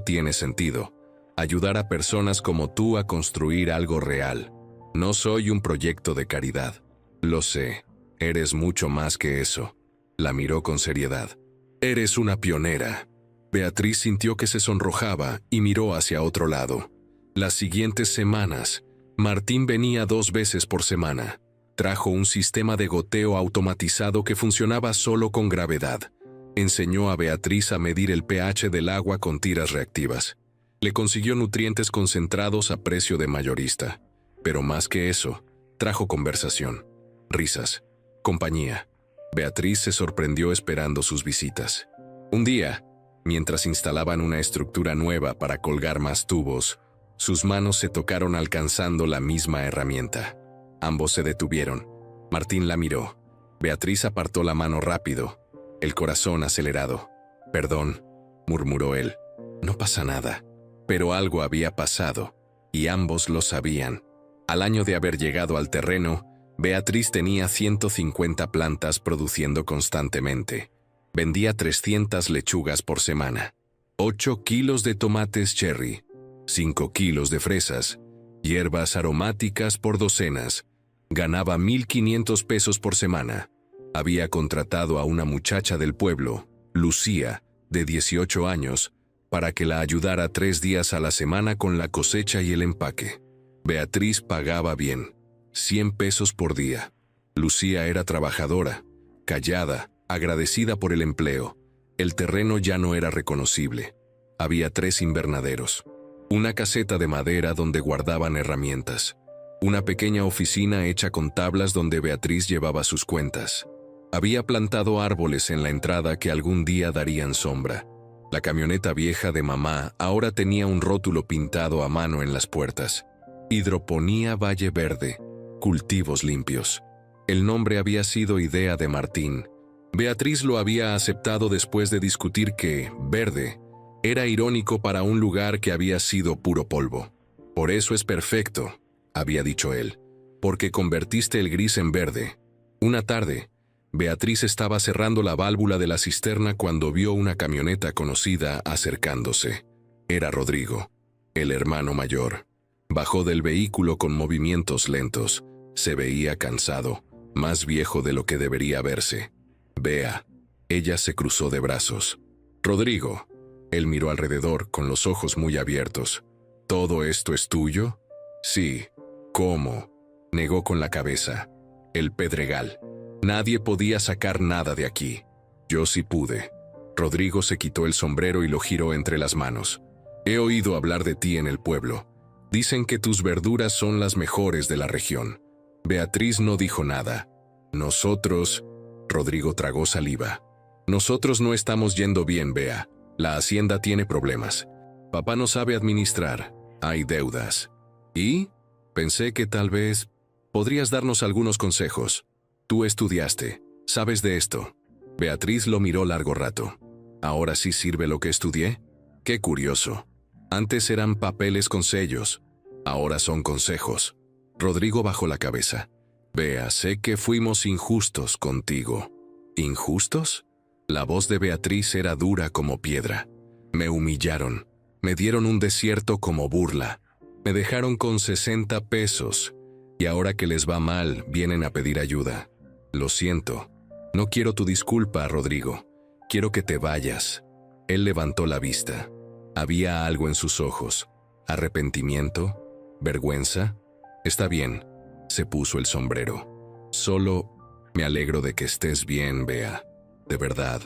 tiene sentido. Ayudar a personas como tú a construir algo real. No soy un proyecto de caridad. Lo sé, eres mucho más que eso. La miró con seriedad. Eres una pionera. Beatriz sintió que se sonrojaba y miró hacia otro lado. Las siguientes semanas, Martín venía 2 veces por semana. Trajo un sistema de goteo automatizado que funcionaba solo con gravedad. Enseñó a Beatriz a medir el pH del agua con tiras reactivas. Le consiguió nutrientes concentrados a precio de mayorista. Pero más que eso, trajo conversación, risas, compañía. Beatriz se sorprendió esperando sus visitas. Un día, mientras instalaban una estructura nueva para colgar más tubos, sus manos se tocaron alcanzando la misma herramienta. Ambos se detuvieron. Martín la miró. Beatriz apartó la mano rápido, el corazón acelerado. «Perdón», murmuró él. «No pasa nada». Pero algo había pasado, y ambos lo sabían. Al año de haber llegado al terreno, Beatriz tenía 150 plantas produciendo constantemente. Vendía 300 lechugas por semana, 8 kilos de tomates cherry, 5 kilos de fresas, hierbas aromáticas por docenas. Ganaba 1,500 pesos por semana. Había contratado a una muchacha del pueblo, Lucía, de 18 años, para que la ayudara 3 días a la semana con la cosecha y el empaque. Beatriz pagaba bien, 100 pesos por día. Lucía era trabajadora, callada, agradecida por el empleo. El terreno ya no era reconocible. Había 3 invernaderos. Una caseta de madera donde guardaban herramientas. Una pequeña oficina hecha con tablas donde Beatriz llevaba sus cuentas. Había plantado árboles en la entrada que algún día darían sombra. La camioneta vieja de mamá ahora tenía un rótulo pintado a mano en las puertas. Hidroponía Valle Verde, cultivos limpios. El nombre había sido idea de Martín. Beatriz lo había aceptado después de discutir que verde era irónico para un lugar que había sido puro polvo. Por eso es perfecto, había dicho él, porque convertiste el gris en verde. Una tarde, Beatriz estaba cerrando la válvula de la cisterna cuando vio una camioneta conocida acercándose. Era Rodrigo, el hermano mayor. Bajó del vehículo con movimientos lentos. Se veía cansado, más viejo de lo que debería verse. Bea. Ella se cruzó de brazos. Rodrigo. Él miró alrededor con los ojos muy abiertos. ¿Todo esto es tuyo? Sí. ¿Cómo? Negó con la cabeza. El pedregal. Nadie podía sacar nada de aquí. Yo sí pude. Rodrigo se quitó el sombrero y lo giró entre las manos. He oído hablar de ti en el pueblo. Dicen que tus verduras son las mejores de la región. Beatriz no dijo nada. Nosotros... Rodrigo tragó saliva. Nosotros no estamos yendo bien, Bea. La hacienda tiene problemas. Papá no sabe administrar. Hay deudas. ¿Y? Pensé que tal vez podrías darnos algunos consejos. Tú estudiaste. ¿Sabes de esto? Beatriz lo miró largo rato. ¿Ahora sí sirve lo que estudié? Qué curioso. Antes eran papeles con sellos. Ahora son consejos. Rodrigo bajó la cabeza. Bea, sé que fuimos injustos contigo. ¿Injustos? La voz de Beatriz era dura como piedra. Me humillaron. Me dieron un desierto como burla. Me dejaron con 60 pesos. Y ahora que les va mal, vienen a pedir ayuda. Lo siento. No quiero tu disculpa, Rodrigo. Quiero que te vayas. Él levantó la vista. Había algo en sus ojos. ¿Arrepentimiento? ¿Vergüenza? Está bien. Se puso el sombrero. Solo me alegro de que estés bien, Bea. De verdad.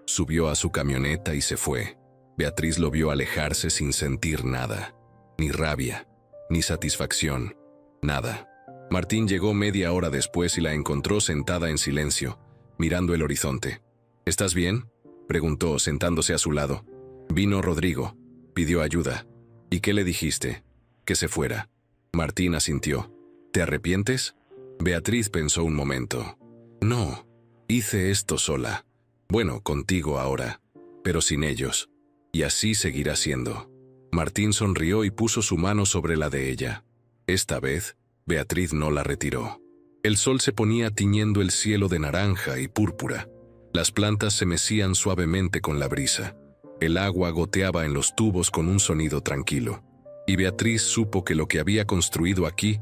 Subió a su camioneta y se fue. Beatriz lo vio alejarse sin sentir nada. Ni rabia, ni satisfacción. Nada. Martín llegó media hora después y la encontró sentada en silencio, mirando el horizonte. ¿Estás bien?, preguntó, sentándose a su lado. Vino Rodrigo. Pidió ayuda. ¿Y qué le dijiste? Que se fuera. Martín asintió. ¿Te arrepientes? Beatriz pensó un momento. No, hice esto sola. Bueno, contigo ahora, pero sin ellos. Y así seguirá siendo. Martín sonrió y puso su mano sobre la de ella. Esta vez, Beatriz no la retiró. El sol se ponía tiñendo el cielo de naranja y púrpura. Las plantas se mecían suavemente con la brisa. El agua goteaba en los tubos con un sonido tranquilo. Y Beatriz supo que lo que había construido aquí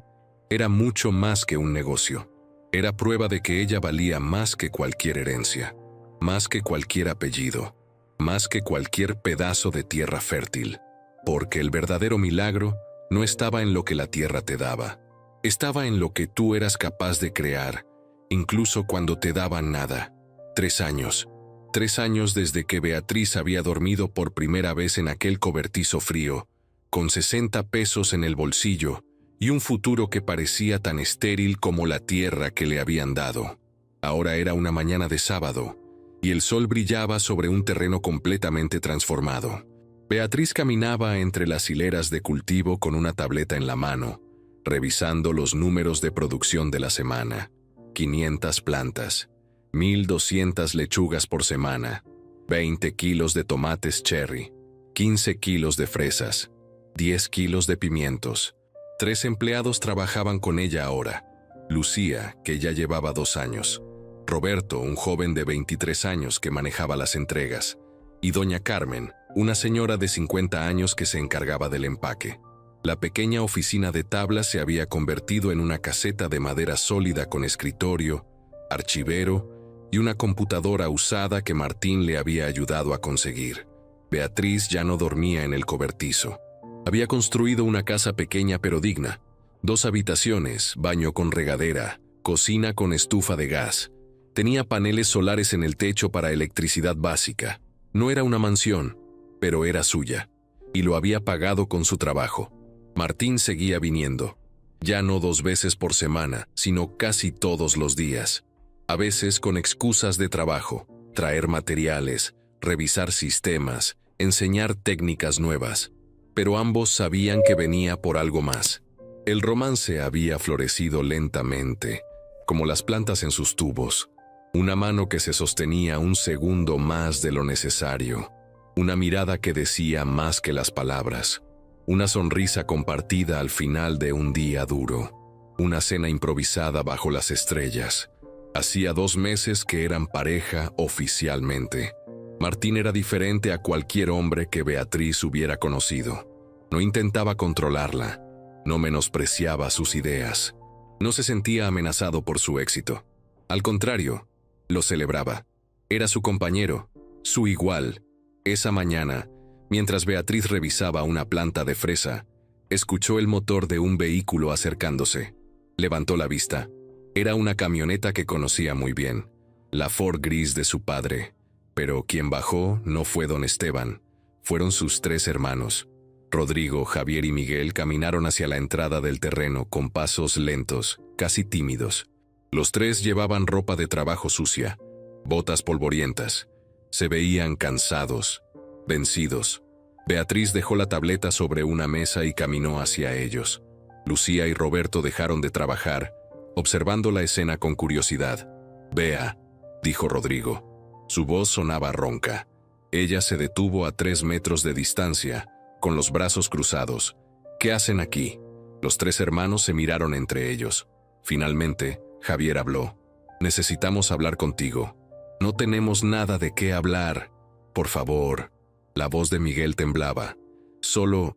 era mucho más que un negocio. Era prueba de que ella valía más que cualquier herencia, más que cualquier apellido, más que cualquier pedazo de tierra fértil. Porque el verdadero milagro no estaba en lo que la tierra te daba. Estaba en lo que tú eras capaz de crear, incluso cuando te daban nada. 3 años. 3 años desde que Beatriz había dormido por primera vez en aquel cobertizo frío, con 60 pesos en el bolsillo y un futuro que parecía tan estéril como la tierra que le habían dado. Ahora era una mañana de sábado, y el sol brillaba sobre un terreno completamente transformado. Beatriz caminaba entre las hileras de cultivo con una tableta en la mano, revisando los números de producción de la semana. 500 plantas, 1,200 lechugas por semana, 20 kilos de tomates cherry, 15 kilos de fresas, 10 kilos de pimientos. 3 empleados trabajaban con ella ahora. Lucía, que ya llevaba 2 años. Roberto, un joven de 23 años que manejaba las entregas. Y doña Carmen, una señora de 50 años que se encargaba del empaque. La pequeña oficina de tablas se había convertido en una caseta de madera sólida con escritorio, archivero y una computadora usada que Martín le había ayudado a conseguir. Beatriz ya no dormía en el cobertizo. Había construido una casa pequeña pero digna. 2 habitaciones, baño con regadera, cocina con estufa de gas. Tenía paneles solares en el techo para electricidad básica. No era una mansión, pero era suya. y lo había pagado con su trabajo. Martín seguía viniendo, ya no 2 veces por semana, sino casi todos los días. A veces con excusas de trabajo, traer materiales, revisar sistemas, enseñar técnicas nuevas. Pero ambos sabían que venía por algo más. El romance había florecido lentamente, como las plantas en sus tubos. Una mano que se sostenía un segundo más de lo necesario. Una mirada que decía más que las palabras. Una sonrisa compartida al final de un día duro. Una cena improvisada bajo las estrellas. Hacía 2 meses que eran pareja oficialmente. Martín era diferente a cualquier hombre que Beatriz hubiera conocido. No intentaba controlarla, no menospreciaba sus ideas, no se sentía amenazado por su éxito. Al contrario, lo celebraba. Era su compañero, su igual. Esa mañana, mientras Beatriz revisaba una planta de fresa, escuchó el motor de un vehículo acercándose. Levantó la vista. Era una camioneta que conocía muy bien, la Ford gris de su padre. Pero quien bajó no fue don Esteban, fueron sus 3 hermanos. Rodrigo, Javier y Miguel caminaron hacia la entrada del terreno con pasos lentos, casi tímidos. Los 3 llevaban ropa de trabajo sucia, botas polvorientas. Se veían cansados, vencidos. Beatriz dejó la tableta sobre una mesa y caminó hacia ellos. Lucía y Roberto dejaron de trabajar, observando la escena con curiosidad. «Bea», dijo Rodrigo. Su voz sonaba ronca. Ella se detuvo a 3 metros de distancia, con los brazos cruzados. «¿Qué hacen aquí?» Los 3 hermanos se miraron entre ellos. Finalmente, Javier habló. «Necesitamos hablar contigo. No tenemos nada de qué hablar. Por favor». La voz de Miguel temblaba. Solo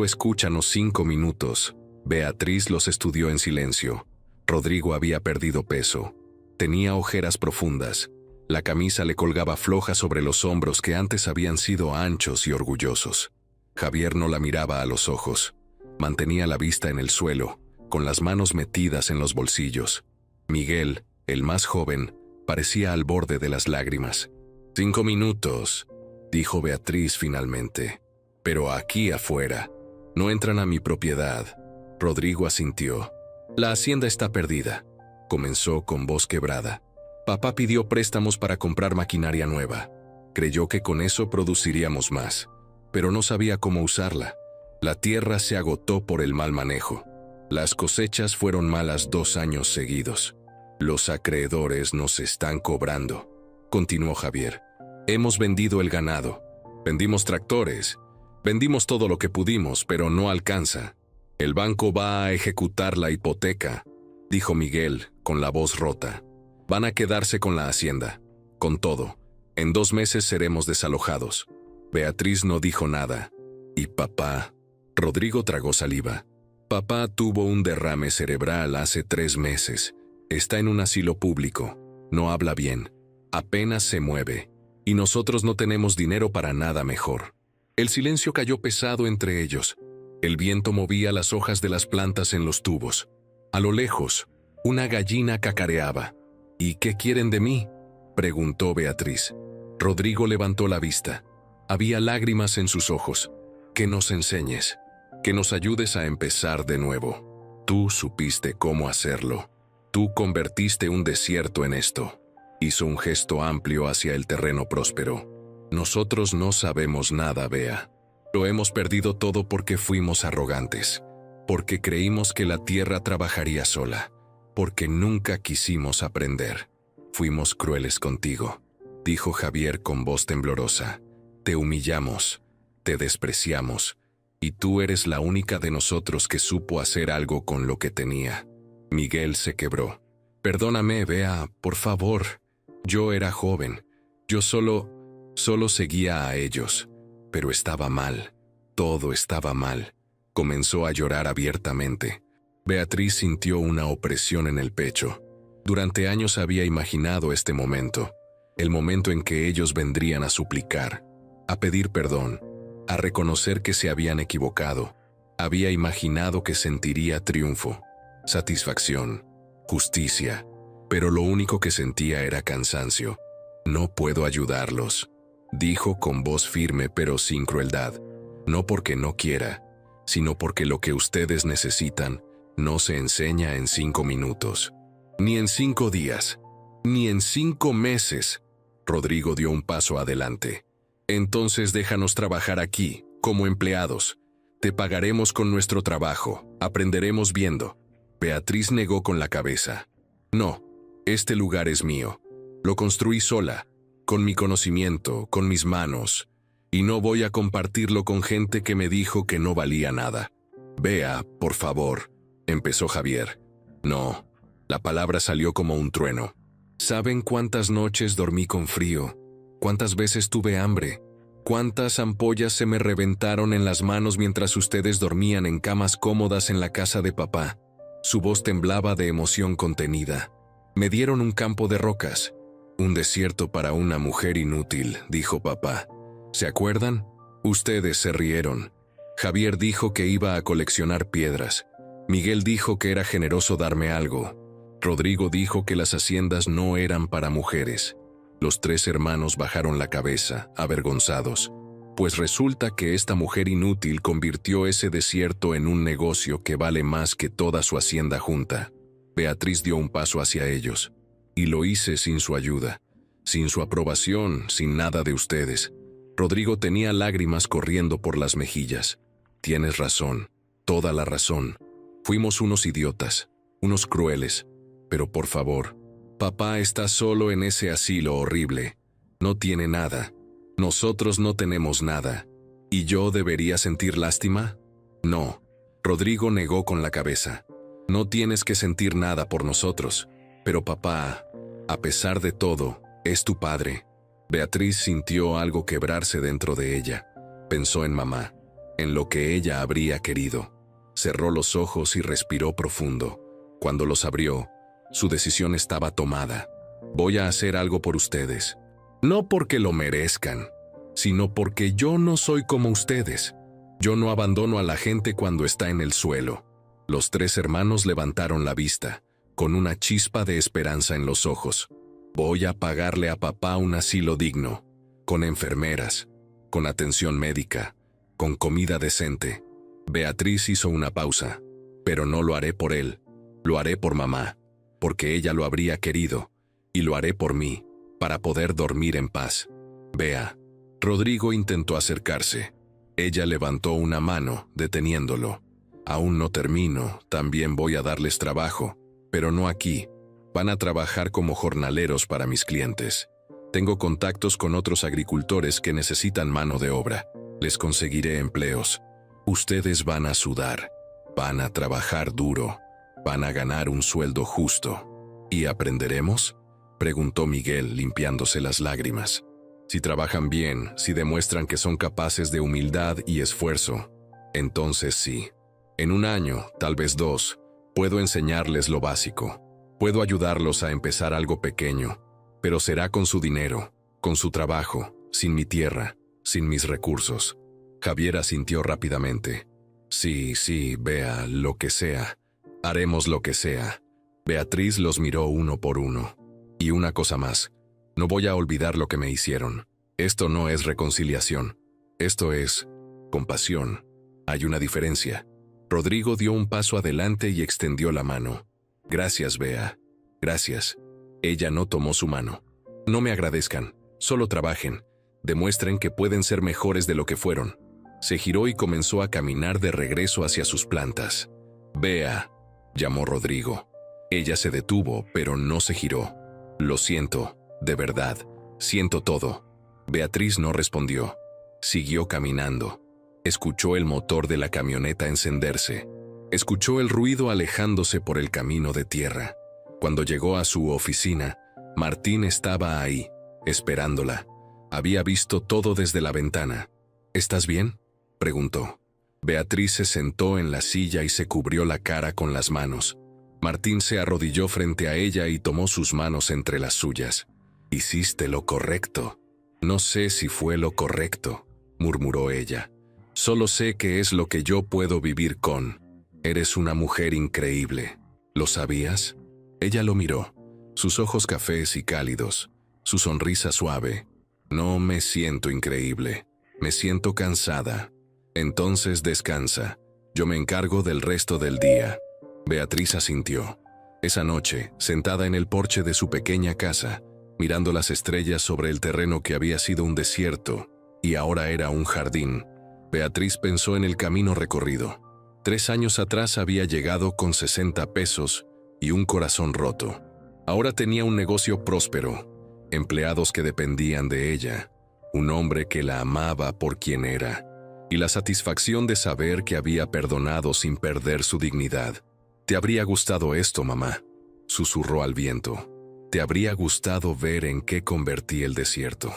escúchanos 5 minutos». Beatriz los estudió en silencio. Rodrigo había perdido peso. Tenía ojeras profundas. La camisa le colgaba floja sobre los hombros que antes habían sido anchos y orgullosos. Javier no la miraba a los ojos. Mantenía la vista en el suelo, con las manos metidas en los bolsillos. Miguel, el más joven, parecía al borde de las lágrimas. 5 minutos, dijo Beatriz finalmente. Pero aquí afuera. No entran a mi propiedad. Rodrigo asintió. La hacienda está perdida, comenzó con voz quebrada. Papá pidió préstamos para comprar maquinaria nueva. Creyó que con eso produciríamos más, pero no sabía cómo usarla. La tierra se agotó por el mal manejo. Las cosechas fueron malas 2 años seguidos. Los acreedores nos están cobrando, continuó Javier. Hemos vendido el ganado, vendimos tractores, vendimos todo lo que pudimos, pero no alcanza. El banco va a ejecutar la hipoteca, dijo Miguel con la voz rota. Van a quedarse con la hacienda, con todo. En 2 meses seremos desalojados. Beatriz no dijo nada. ¿Y papá? Rodrigo tragó saliva. Papá tuvo un derrame cerebral hace 3 meses. Está en un asilo público. No habla bien. Apenas se mueve. Y nosotros no tenemos dinero para nada mejor. El silencio cayó pesado entre ellos. El viento movía las hojas de las plantas en los tubos. A lo lejos, una gallina cacareaba. «¿Y qué quieren de mí?», preguntó Beatriz. Rodrigo levantó la vista. Había lágrimas en sus ojos. «Que nos enseñes, que nos ayudes a empezar de nuevo. Tú supiste cómo hacerlo. Tú convertiste un desierto en esto». Hizo un gesto amplio hacia el terreno próspero. «Nosotros no sabemos nada, Bea. Lo hemos perdido todo porque fuimos arrogantes, porque creímos que la tierra trabajaría sola, porque nunca quisimos aprender. Fuimos crueles contigo», dijo Javier con voz temblorosa. «Te humillamos, te despreciamos, y tú eres la única de nosotros que supo hacer algo con lo que tenía». Miguel se quebró. «Perdóname, Bea, por favor. Yo era joven. Yo solo seguía a ellos. Pero estaba mal. Todo estaba mal». Comenzó a llorar abiertamente. Beatriz sintió una opresión en el pecho. Durante años había imaginado este momento, el momento en que ellos vendrían a suplicar, a pedir perdón, a reconocer que se habían equivocado. Había imaginado que sentiría triunfo, satisfacción, justicia, pero lo único que sentía era cansancio. «No puedo ayudarlos», dijo con voz firme pero sin crueldad. No porque no quiera, sino porque lo que ustedes necesitan no se enseña en 5 minutos, ni en 5 días, ni en 5 meses. Rodrigo dio un paso adelante. Entonces déjanos trabajar aquí, como empleados. Te pagaremos con nuestro trabajo, aprenderemos viendo. Beatriz negó con la cabeza. No, este lugar es mío. Lo construí sola, con mi conocimiento, con mis manos, y no voy a compartirlo con gente que me dijo que no valía nada. Bea, por favor, empezó Javier. No, la palabra salió como un trueno. ¿Saben cuántas noches dormí con frío? ¿Cuántas veces tuve hambre? ¿Cuántas ampollas se me reventaron en las manos mientras ustedes dormían en camas cómodas en la casa de papá? Su voz temblaba de emoción contenida. Me dieron un campo de rocas. Un desierto para una mujer inútil, dijo papá. ¿Se acuerdan? Ustedes se rieron. Javier dijo que iba a coleccionar piedras. Miguel dijo que era generoso darme algo. Rodrigo dijo que las haciendas no eran para mujeres. Los 3 hermanos bajaron la cabeza, avergonzados, pues resulta que esta mujer inútil convirtió ese desierto en un negocio que vale más que toda su hacienda junta. Beatriz dio un paso hacia ellos, y lo hice sin su ayuda, sin su aprobación, sin nada de ustedes. Rodrigo tenía lágrimas corriendo por las mejillas. Tienes razón, toda la razón. Fuimos unos idiotas, unos crueles, pero por favor, papá está solo en ese asilo horrible. No tiene nada. Nosotros no tenemos nada. ¿Y yo debería sentir lástima? No. Rodrigo negó con la cabeza. No tienes que sentir nada por nosotros. Pero papá, a pesar de todo, es tu padre. Beatriz sintió algo quebrarse dentro de ella. Pensó en mamá, en lo que ella habría querido. Cerró los ojos y respiró profundo. Cuando los abrió, su decisión estaba tomada. Voy a hacer algo por ustedes. No porque lo merezcan, sino porque yo no soy como ustedes. Yo no abandono a la gente cuando está en el suelo. Los 3 hermanos levantaron la vista, con una chispa de esperanza en los ojos. Voy a pagarle a papá un asilo digno, con enfermeras, con atención médica, con comida decente. Beatriz hizo una pausa, pero no lo haré por él, lo haré por mamá, porque ella lo habría querido, y lo haré por mí, para poder dormir en paz. Bea. Rodrigo intentó acercarse. Ella levantó una mano, deteniéndolo. Aún no termino, también voy a darles trabajo, pero no aquí. Van a trabajar como jornaleros para mis clientes. Tengo contactos con otros agricultores que necesitan mano de obra. Les conseguiré empleos. Ustedes van a sudar, van a trabajar duro, van a ganar un sueldo justo. ¿Y aprenderemos?, preguntó Miguel, limpiándose las lágrimas. Si trabajan bien, si demuestran que son capaces de humildad y esfuerzo, entonces sí. En 1 año, tal vez 2, puedo enseñarles lo básico. Puedo ayudarlos a empezar algo pequeño, pero será con su dinero, con su trabajo, sin mi tierra, sin mis recursos. Javier asintió rápidamente. Sí, Bea, lo que sea. Haremos lo que sea. Beatriz los miró uno por uno. Y una cosa más. No voy a olvidar lo que me hicieron. Esto no es reconciliación. Esto es compasión. Hay una diferencia. Rodrigo dio un paso adelante y extendió la mano. Gracias, Bea. Gracias. Ella no tomó su mano. No me agradezcan. Solo trabajen. Demuestren que pueden ser mejores de lo que fueron. Se giró y comenzó a caminar de regreso hacia sus plantas. Bea, llamó Rodrigo. Ella se detuvo, pero no se giró. Lo siento, de verdad, siento todo. Beatriz no respondió. Siguió caminando. Escuchó el motor de la camioneta encenderse. Escuchó el ruido alejándose por el camino de tierra. Cuando llegó a su oficina, Martín estaba ahí, esperándola. Había visto todo desde la ventana. ¿Estás bien?, preguntó. Beatriz se sentó en la silla y se cubrió la cara con las manos. Martín se arrodilló frente a ella y tomó sus manos entre las suyas. «Hiciste lo correcto». «No sé si fue lo correcto», murmuró ella. «Solo sé que es lo que yo puedo vivir con. Eres una mujer increíble. ¿Lo sabías?». Ella lo miró, sus ojos cafés y cálidos, su sonrisa suave. «No me siento increíble. Me siento cansada. Entonces descansa. Yo me encargo del resto del día. Beatriz asintió. Esa noche, sentada en el porche de su pequeña casa, mirando las estrellas sobre el terreno que había sido un desierto y ahora era un jardín, Beatriz pensó en el camino recorrido. 3 años atrás había llegado con 60 pesos y un corazón roto. Ahora tenía un negocio próspero, empleados que dependían de ella, un hombre que la amaba por quien era, y la satisfacción de saber que había perdonado sin perder su dignidad. «¿Te habría gustado esto, mamá?», susurró al viento. «¿Te habría gustado ver en qué convertí el desierto?».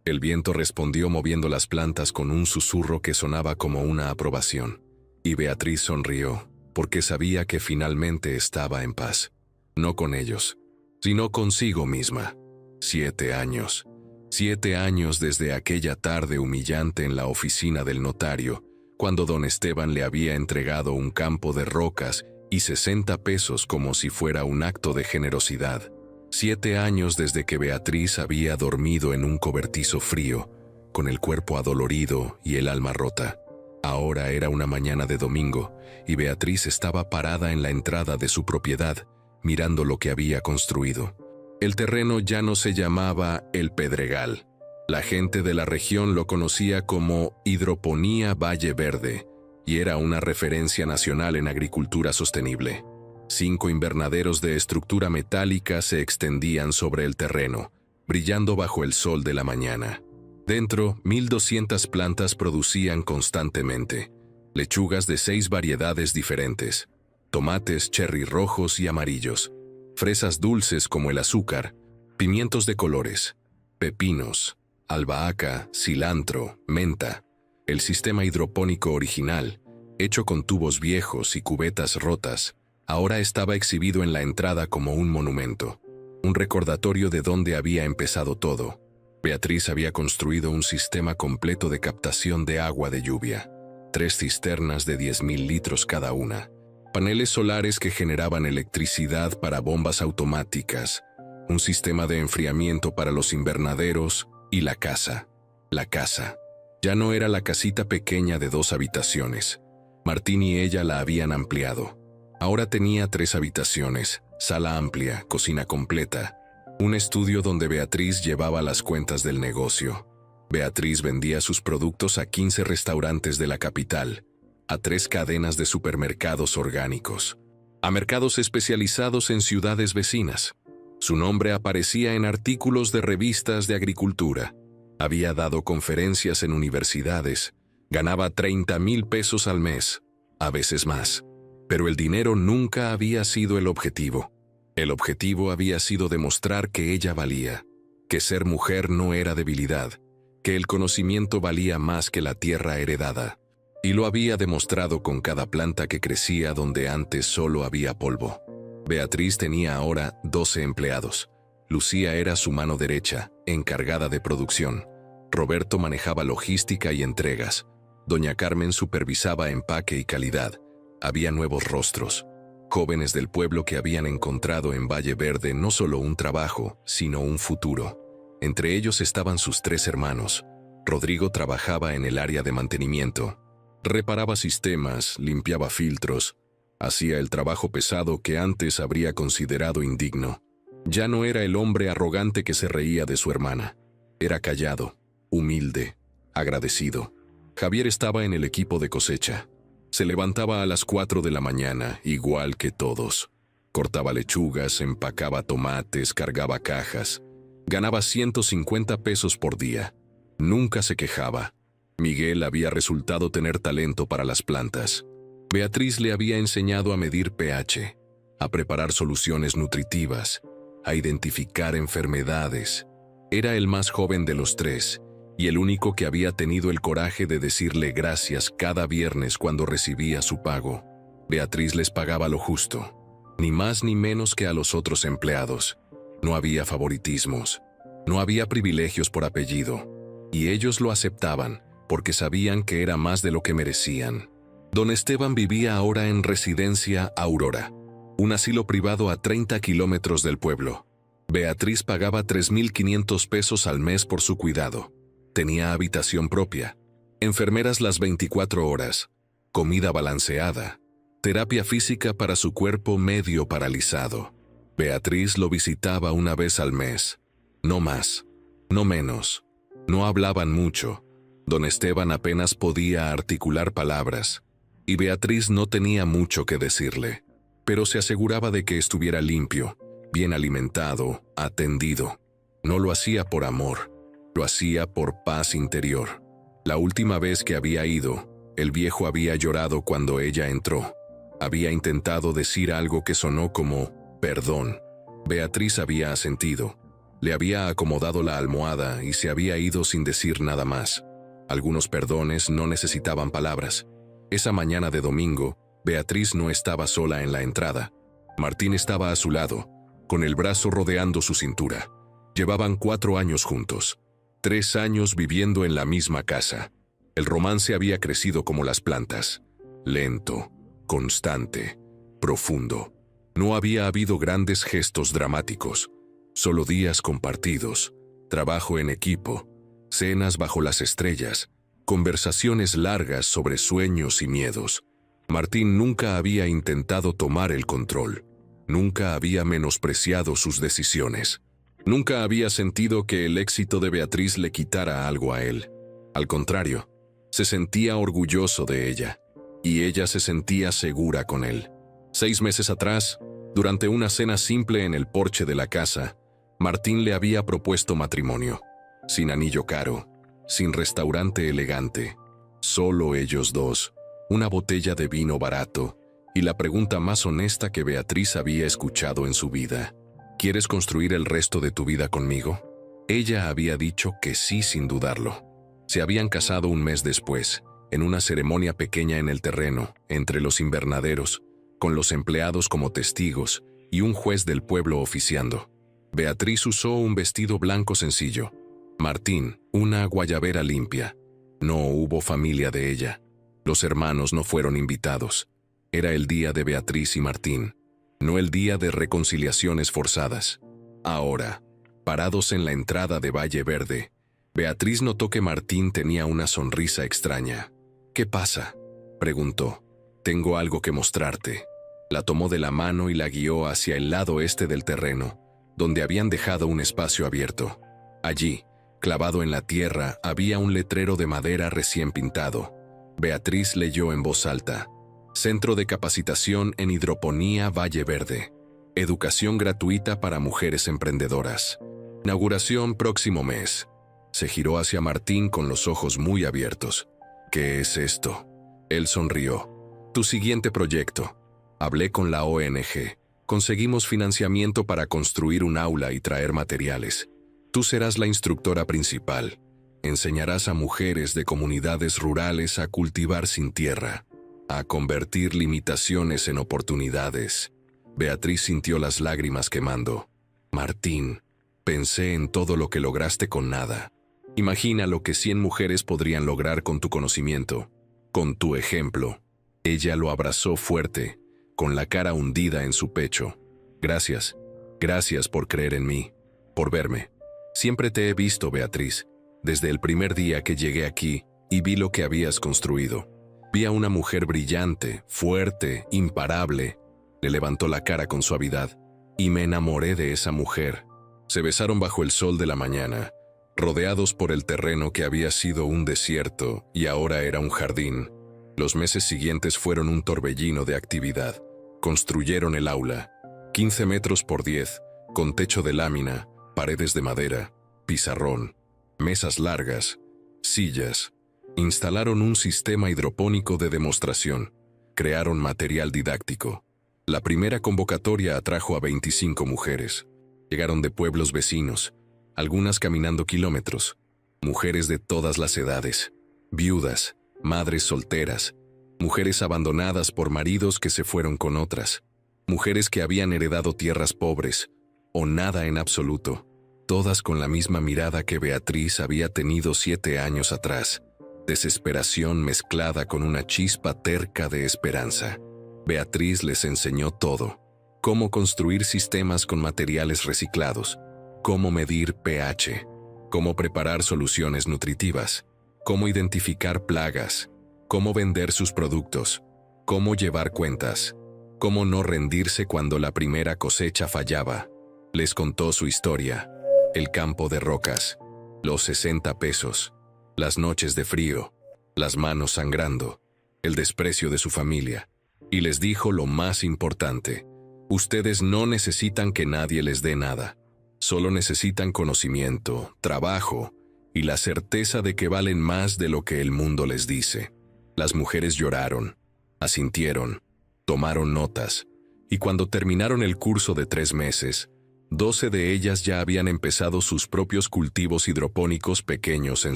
El viento respondió moviendo las plantas con un susurro que sonaba como una aprobación. Y Beatriz sonrió, porque sabía que finalmente estaba en paz. No con ellos, sino consigo misma. 7 años. 7 años desde aquella tarde humillante en la oficina del notario, cuando don Esteban le había entregado un campo de rocas y 60 pesos como si fuera un acto de generosidad. 7 años desde que Beatriz había dormido en un cobertizo frío, con el cuerpo adolorido y el alma rota. Ahora era una mañana de domingo, y Beatriz estaba parada en la entrada de su propiedad, mirando lo que había construido. El terreno ya no se llamaba El Pedregal. La gente de la región lo conocía como Hidroponía Valle Verde, y era una referencia nacional en agricultura sostenible. 5 invernaderos de estructura metálica se extendían sobre el terreno, brillando bajo el sol de la mañana. Dentro, 1.200 plantas producían constantemente. Lechugas de 6 variedades diferentes, tomates cherry rojos y amarillos, fresas dulces como el azúcar, pimientos de colores, pepinos, albahaca, cilantro, menta. El sistema hidropónico original, hecho con tubos viejos y cubetas rotas, ahora estaba exhibido en la entrada como un monumento, un recordatorio de dónde había empezado todo. Beatriz había construido un sistema completo de captación de agua de lluvia, 3 cisternas de 10.000 litros cada una, paneles solares que generaban electricidad para bombas automáticas, un sistema de enfriamiento para los invernaderos y la casa. La casa. Ya no era la casita pequeña de 2 habitaciones. Martín y ella la habían ampliado. Ahora tenía 3 habitaciones, sala amplia, cocina completa, un estudio donde Beatriz llevaba las cuentas del negocio. Beatriz vendía sus productos a 15 restaurantes de la capital, a 3 cadenas de supermercados orgánicos, a mercados especializados en ciudades vecinas. Su nombre aparecía en artículos de revistas de agricultura. Había dado conferencias en universidades, ganaba 30,000 pesos al mes, a veces más. Pero el dinero nunca había sido el objetivo. El objetivo había sido demostrar que ella valía, que ser mujer no era debilidad, que el conocimiento valía más que la tierra heredada. Y lo había demostrado con cada planta que crecía donde antes solo había polvo. Beatriz tenía ahora 12 empleados. Lucía era su mano derecha, encargada de producción. Roberto manejaba logística y entregas. Doña Carmen supervisaba empaque y calidad. Había nuevos rostros, jóvenes del pueblo que habían encontrado en Valle Verde no solo un trabajo, sino un futuro. Entre ellos estaban sus 3 hermanos. Rodrigo trabajaba en el área de mantenimiento. Reparaba sistemas, limpiaba filtros, hacía el trabajo pesado que antes habría considerado indigno. Ya no era el hombre arrogante que se reía de su hermana. Era callado, humilde, agradecido. Javier estaba en el equipo de cosecha. Se levantaba a las 4 de la mañana, igual que todos. Cortaba lechugas, empacaba tomates, cargaba cajas. Ganaba 150 pesos por día. Nunca se quejaba. Miguel había resultado tener talento para las plantas. Beatriz le había enseñado a medir pH, a preparar soluciones nutritivas, a identificar enfermedades. Era el más joven de los 3. Y el único que había tenido el coraje de decirle gracias cada viernes cuando recibía su pago. Beatriz les pagaba lo justo, ni más ni menos que a los otros empleados. No había favoritismos, no había privilegios por apellido, y ellos lo aceptaban porque sabían que era más de lo que merecían. Don Esteban vivía ahora en Residencia Aurora, un asilo privado a 30 kilómetros del pueblo. Beatriz pagaba 3.500 pesos al mes por su cuidado. Tenía habitación propia. Enfermeras las 24 horas, comida balanceada, terapia física para su cuerpo medio paralizado. Beatriz lo visitaba una vez al mes. No más, no menos. No hablaban mucho. Don Esteban apenas podía articular palabras, y Beatriz no tenía mucho que decirle, pero se aseguraba de que estuviera limpio, bien alimentado, atendido. No lo hacía por amor, lo hacía por paz interior. La última vez que había ido, el viejo había llorado cuando ella entró. Había intentado decir algo que sonó como «perdón». Beatriz había asentido. Le había acomodado la almohada y se había ido sin decir nada más. Algunos perdones no necesitaban palabras. Esa mañana de domingo, Beatriz no estaba sola en la entrada. Martín estaba a su lado, con el brazo rodeando su cintura. Llevaban 4 años juntos, 3 años viviendo en la misma casa. El romance había crecido como las plantas, lento, constante, profundo. No había habido grandes gestos dramáticos, solo días compartidos, trabajo en equipo, cenas bajo las estrellas, conversaciones largas sobre sueños y miedos. Martín nunca había intentado tomar el control, nunca había menospreciado sus decisiones, nunca había sentido que el éxito de Beatriz le quitara algo a él. Al contrario, se sentía orgulloso de ella, y ella se sentía segura con él. 6 meses atrás, durante una cena simple en el porche de la casa, Martín le había propuesto matrimonio, sin anillo caro, sin restaurante elegante, solo ellos dos, una botella de vino barato y la pregunta más honesta que Beatriz había escuchado en su vida. ¿Quieres construir el resto de tu vida conmigo? Ella había dicho que sí sin dudarlo. Se habían casado un mes después, en una ceremonia pequeña en el terreno, entre los invernaderos, con los empleados como testigos y un juez del pueblo oficiando. Beatriz usó un vestido blanco sencillo. Martín, una guayabera limpia. No hubo familia de ella. Los hermanos no fueron invitados. Era el día de Beatriz y Martín, no el día de reconciliaciones forzadas. Ahora, parados en la entrada de Valle Verde, Beatriz notó que Martín tenía una sonrisa extraña. «¿Qué pasa?», preguntó. «Tengo algo que mostrarte». La tomó de la mano y la guió hacia el lado este del terreno, donde habían dejado un espacio abierto. Allí, clavado en la tierra, había un letrero de madera recién pintado. Beatriz leyó en voz alta: Centro de Capacitación en Hidroponía Valle Verde. Educación gratuita para mujeres emprendedoras. Inauguración próximo mes. Se giró hacia Martín con los ojos muy abiertos. «¿Qué es esto?». Él sonrió. «Tu siguiente proyecto. Hablé con la ONG. Conseguimos financiamiento para construir un aula y traer materiales. Tú serás la instructora principal. Enseñarás a mujeres de comunidades rurales a cultivar sin tierra, a convertir limitaciones en oportunidades». Beatriz sintió las lágrimas quemando. «Martín, pensé en todo lo que lograste con nada. Imagina lo que 100 mujeres podrían lograr con tu conocimiento, con tu ejemplo». Ella lo abrazó fuerte, con la cara hundida en su pecho. «Gracias, gracias por creer en mí, por verme. Siempre te he visto, Beatriz, desde el primer día que llegué aquí y vi lo que habías construido. Vi a una mujer brillante, fuerte, imparable». Le levantó la cara con suavidad, y me enamoré de esa mujer. Se besaron bajo el sol de la mañana, rodeados por el terreno que había sido un desierto y ahora era un jardín. Los meses siguientes fueron un torbellino de actividad. Construyeron el aula, 15 metros por 10, con techo de lámina, paredes de madera, pizarrón, mesas largas, sillas. Instalaron un sistema hidropónico de demostración. Crearon material didáctico. La primera convocatoria atrajo a 25 mujeres. Llegaron de pueblos vecinos, algunas caminando kilómetros. Mujeres de todas las edades, viudas, madres solteras, mujeres abandonadas por maridos que se fueron con otras, mujeres que habían heredado tierras pobres, o nada en absoluto, todas con la misma mirada que Beatriz había tenido 7 años atrás, desesperación mezclada con una chispa terca de esperanza. Beatriz les enseñó todo: cómo construir sistemas con materiales reciclados, cómo medir pH, cómo preparar soluciones nutritivas, cómo identificar plagas, cómo vender sus productos, cómo llevar cuentas, cómo no rendirse cuando la primera cosecha fallaba. Les contó su historia, el campo de rocas, los 60 pesos, las noches de frío, las manos sangrando, el desprecio de su familia. Y les dijo lo más importante: ustedes no necesitan que nadie les dé nada. Solo necesitan conocimiento, trabajo y la certeza de que valen más de lo que el mundo les dice. Las mujeres lloraron, asintieron, tomaron notas, y cuando terminaron el curso de 3 meses, 12 de ellas ya habían empezado sus propios cultivos hidropónicos pequeños en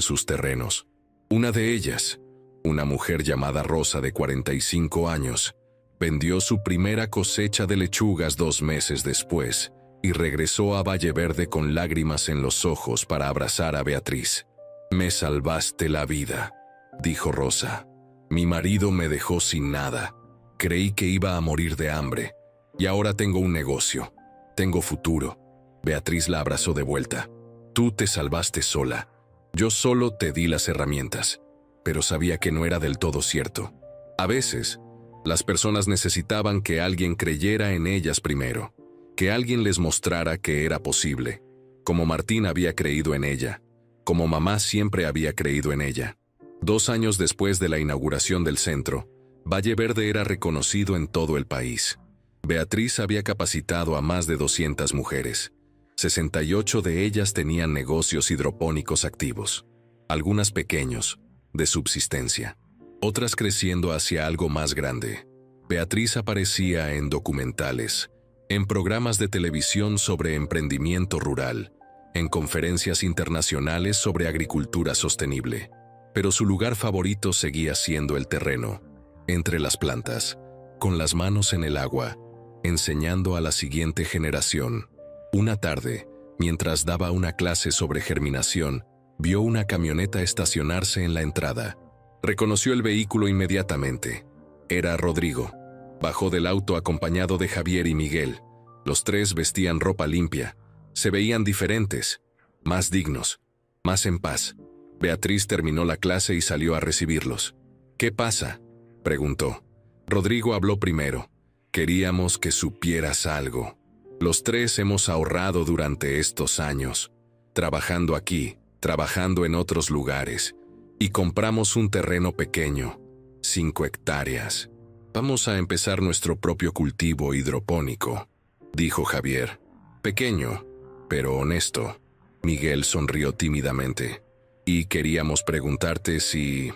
sus terrenos. Una de ellas, una mujer llamada Rosa de 45 años, vendió su primera cosecha de lechugas 2 meses después y regresó a Valle Verde con lágrimas en los ojos para abrazar a Beatriz. «Me salvaste la vida», dijo Rosa. «Mi marido me dejó sin nada. Creí que iba a morir de hambre. Y ahora tengo un negocio. Tengo futuro». Beatriz la abrazó de vuelta. «Tú te salvaste sola. Yo solo te di las herramientas». Pero sabía que no era del todo cierto. A veces, las personas necesitaban que alguien creyera en ellas primero, que alguien les mostrara que era posible, como Martín había creído en ella, como mamá siempre había creído en ella. 2 años después de la inauguración del centro, Valle Verde era reconocido en todo el país. Beatriz había capacitado a más de 200 mujeres. 68 de ellas tenían negocios hidropónicos activos, algunas pequeños, de subsistencia, otras creciendo hacia algo más grande. Beatriz aparecía en documentales, en programas de televisión sobre emprendimiento rural, en conferencias internacionales sobre agricultura sostenible. Pero su lugar favorito seguía siendo el terreno, entre las plantas, con las manos en el agua, enseñando a la siguiente generación. Una tarde, mientras daba una clase sobre germinación, vio una camioneta estacionarse en la entrada. Reconoció el vehículo inmediatamente. Era Rodrigo. Bajó del auto acompañado de Javier y Miguel. Los 3 vestían ropa limpia. Se veían diferentes, más dignos, más en paz. Beatriz terminó la clase y salió a recibirlos. «¿Qué pasa?», preguntó. Rodrigo habló primero. «Queríamos que supieras algo. Los 3 hemos ahorrado durante estos años, trabajando aquí, trabajando en otros lugares, y compramos un terreno pequeño, 5 hectáreas. Vamos a empezar nuestro propio cultivo hidropónico», dijo Javier. «Pequeño, pero honesto». Miguel sonrió tímidamente. «Y queríamos preguntarte si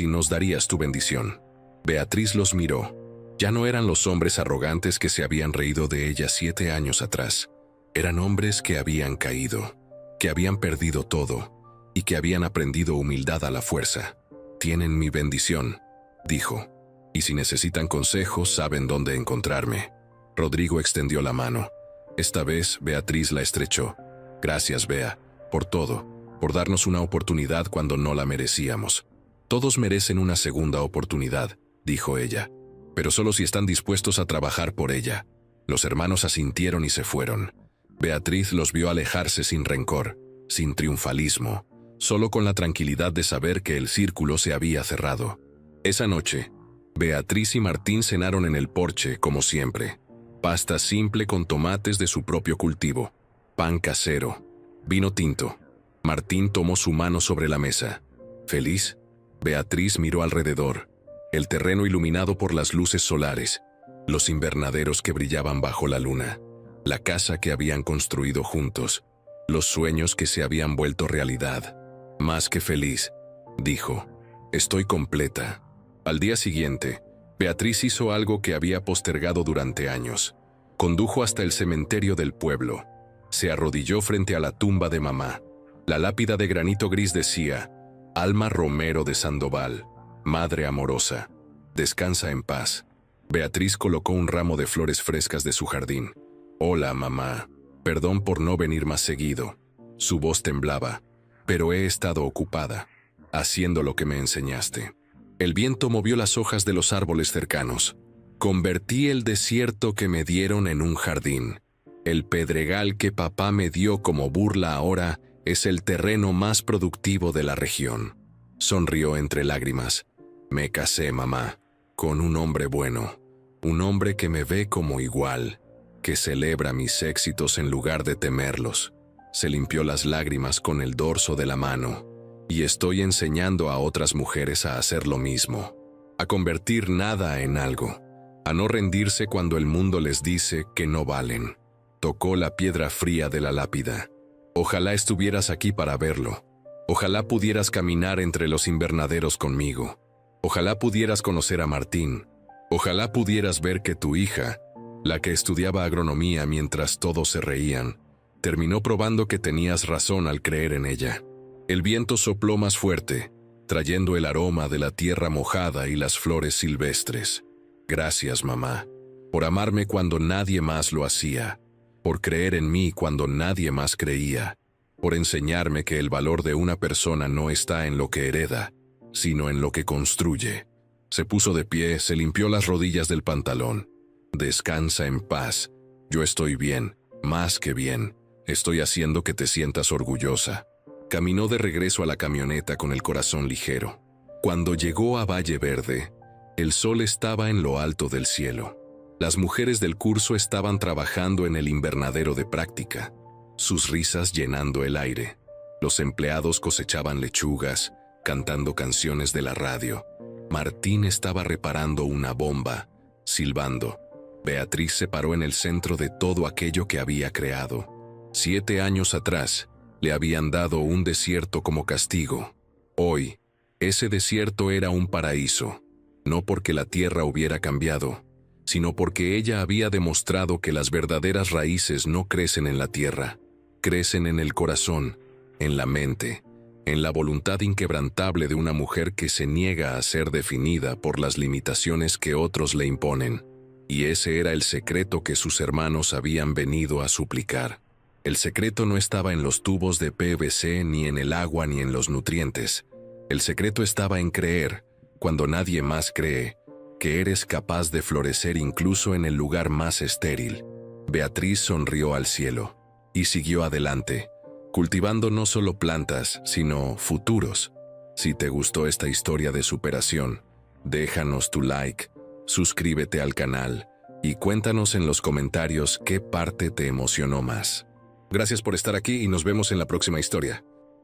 nos darías tu bendición». Beatriz los miró. Ya no eran los hombres arrogantes que se habían reído de ella 7 años atrás. Eran hombres que habían caído, que habían perdido todo y que habían aprendido humildad a la fuerza. «Tienen mi bendición», dijo. «Y si necesitan consejos, saben dónde encontrarme». Rodrigo extendió la mano. Esta vez Beatriz la estrechó. «Gracias, Bea, por todo, por darnos una oportunidad cuando no la merecíamos». «Todos merecen una segunda oportunidad», dijo ella, «pero solo si están dispuestos a trabajar por ella». Los hermanos asintieron y se fueron. Beatriz los vio alejarse sin rencor, sin triunfalismo, solo con la tranquilidad de saber que el círculo se había cerrado. Esa noche, Beatriz y Martín cenaron en el porche, como siempre. Pasta simple con tomates de su propio cultivo, pan casero, vino tinto. Martín tomó su mano sobre la mesa. ¿Feliz? Beatriz miró alrededor. El terreno iluminado por las luces solares, los invernaderos que brillaban bajo la luna, la casa que habían construido juntos, los sueños que se habían vuelto realidad. «Más que feliz», dijo. «Estoy completa». Al día siguiente, Beatriz hizo algo que había postergado durante años. Condujo hasta el cementerio del pueblo. Se arrodilló frente a la tumba de mamá. La lápida de granito gris decía: «Alma Romero de Sandoval, madre amorosa, descansa en paz». Beatriz colocó un ramo de flores frescas de su jardín. «Hola, mamá. Perdón por no venir más seguido». Su voz temblaba. «Pero he estado ocupada, haciendo lo que me enseñaste». El viento movió las hojas de los árboles cercanos. «Convertí el desierto que me dieron en un jardín. El pedregal que papá me dio como burla ahora es el terreno más productivo de la región». Sonrió entre lágrimas. Me casé, mamá, con un hombre bueno, un hombre que me ve como igual, que celebra mis éxitos en lugar de temerlos. Se limpió las lágrimas con el dorso de la mano. Y estoy enseñando a otras mujeres a hacer lo mismo, a convertir nada en algo, a no rendirse cuando el mundo les dice que no valen. Tocó la piedra fría de la lápida. Ojalá estuvieras aquí para verlo. Ojalá pudieras caminar entre los invernaderos conmigo. Ojalá pudieras conocer a Martín. Ojalá pudieras ver que tu hija, la que estudiaba agronomía mientras todos se reían, terminó probando que tenías razón al creer en ella. El viento sopló más fuerte, trayendo el aroma de la tierra mojada y las flores silvestres. Gracias, mamá, por amarme cuando nadie más lo hacía, por creer en mí cuando nadie más creía, por enseñarme que el valor de una persona no está en lo que hereda, sino en lo que construye. Se puso de pie, se limpió las rodillas del pantalón. Descansa en paz. Yo estoy bien, más que bien. Estoy haciendo que te sientas orgullosa. Caminó de regreso a la camioneta con el corazón ligero. Cuando llegó a Valle Verde, el sol estaba en lo alto del cielo. Las mujeres del curso estaban trabajando en el invernadero de práctica, sus risas llenando el aire. Los empleados cosechaban lechugas, cantando canciones de la radio. Martín estaba reparando una bomba, silbando. Beatriz se paró en el centro de todo aquello que había creado. 7 años atrás, le habían dado un desierto como castigo. Hoy, ese desierto era un paraíso, no porque la tierra hubiera cambiado, sino porque ella había demostrado que las verdaderas raíces no crecen en la tierra, crecen en el corazón, en la mente, en la voluntad inquebrantable de una mujer que se niega a ser definida por las limitaciones que otros le imponen. Y ese era el secreto que sus hermanos habían venido a suplicar. El secreto no estaba en los tubos de PVC, ni en el agua, ni en los nutrientes. El secreto estaba en creer, cuando nadie más cree, que eres capaz de florecer incluso en el lugar más estéril. Beatriz sonrió al cielo y siguió adelante, cultivando no solo plantas, sino futuros. Si te gustó esta historia de superación, déjanos tu like, suscríbete al canal y cuéntanos en los comentarios qué parte te emocionó más. Gracias por estar aquí y nos vemos en la próxima historia.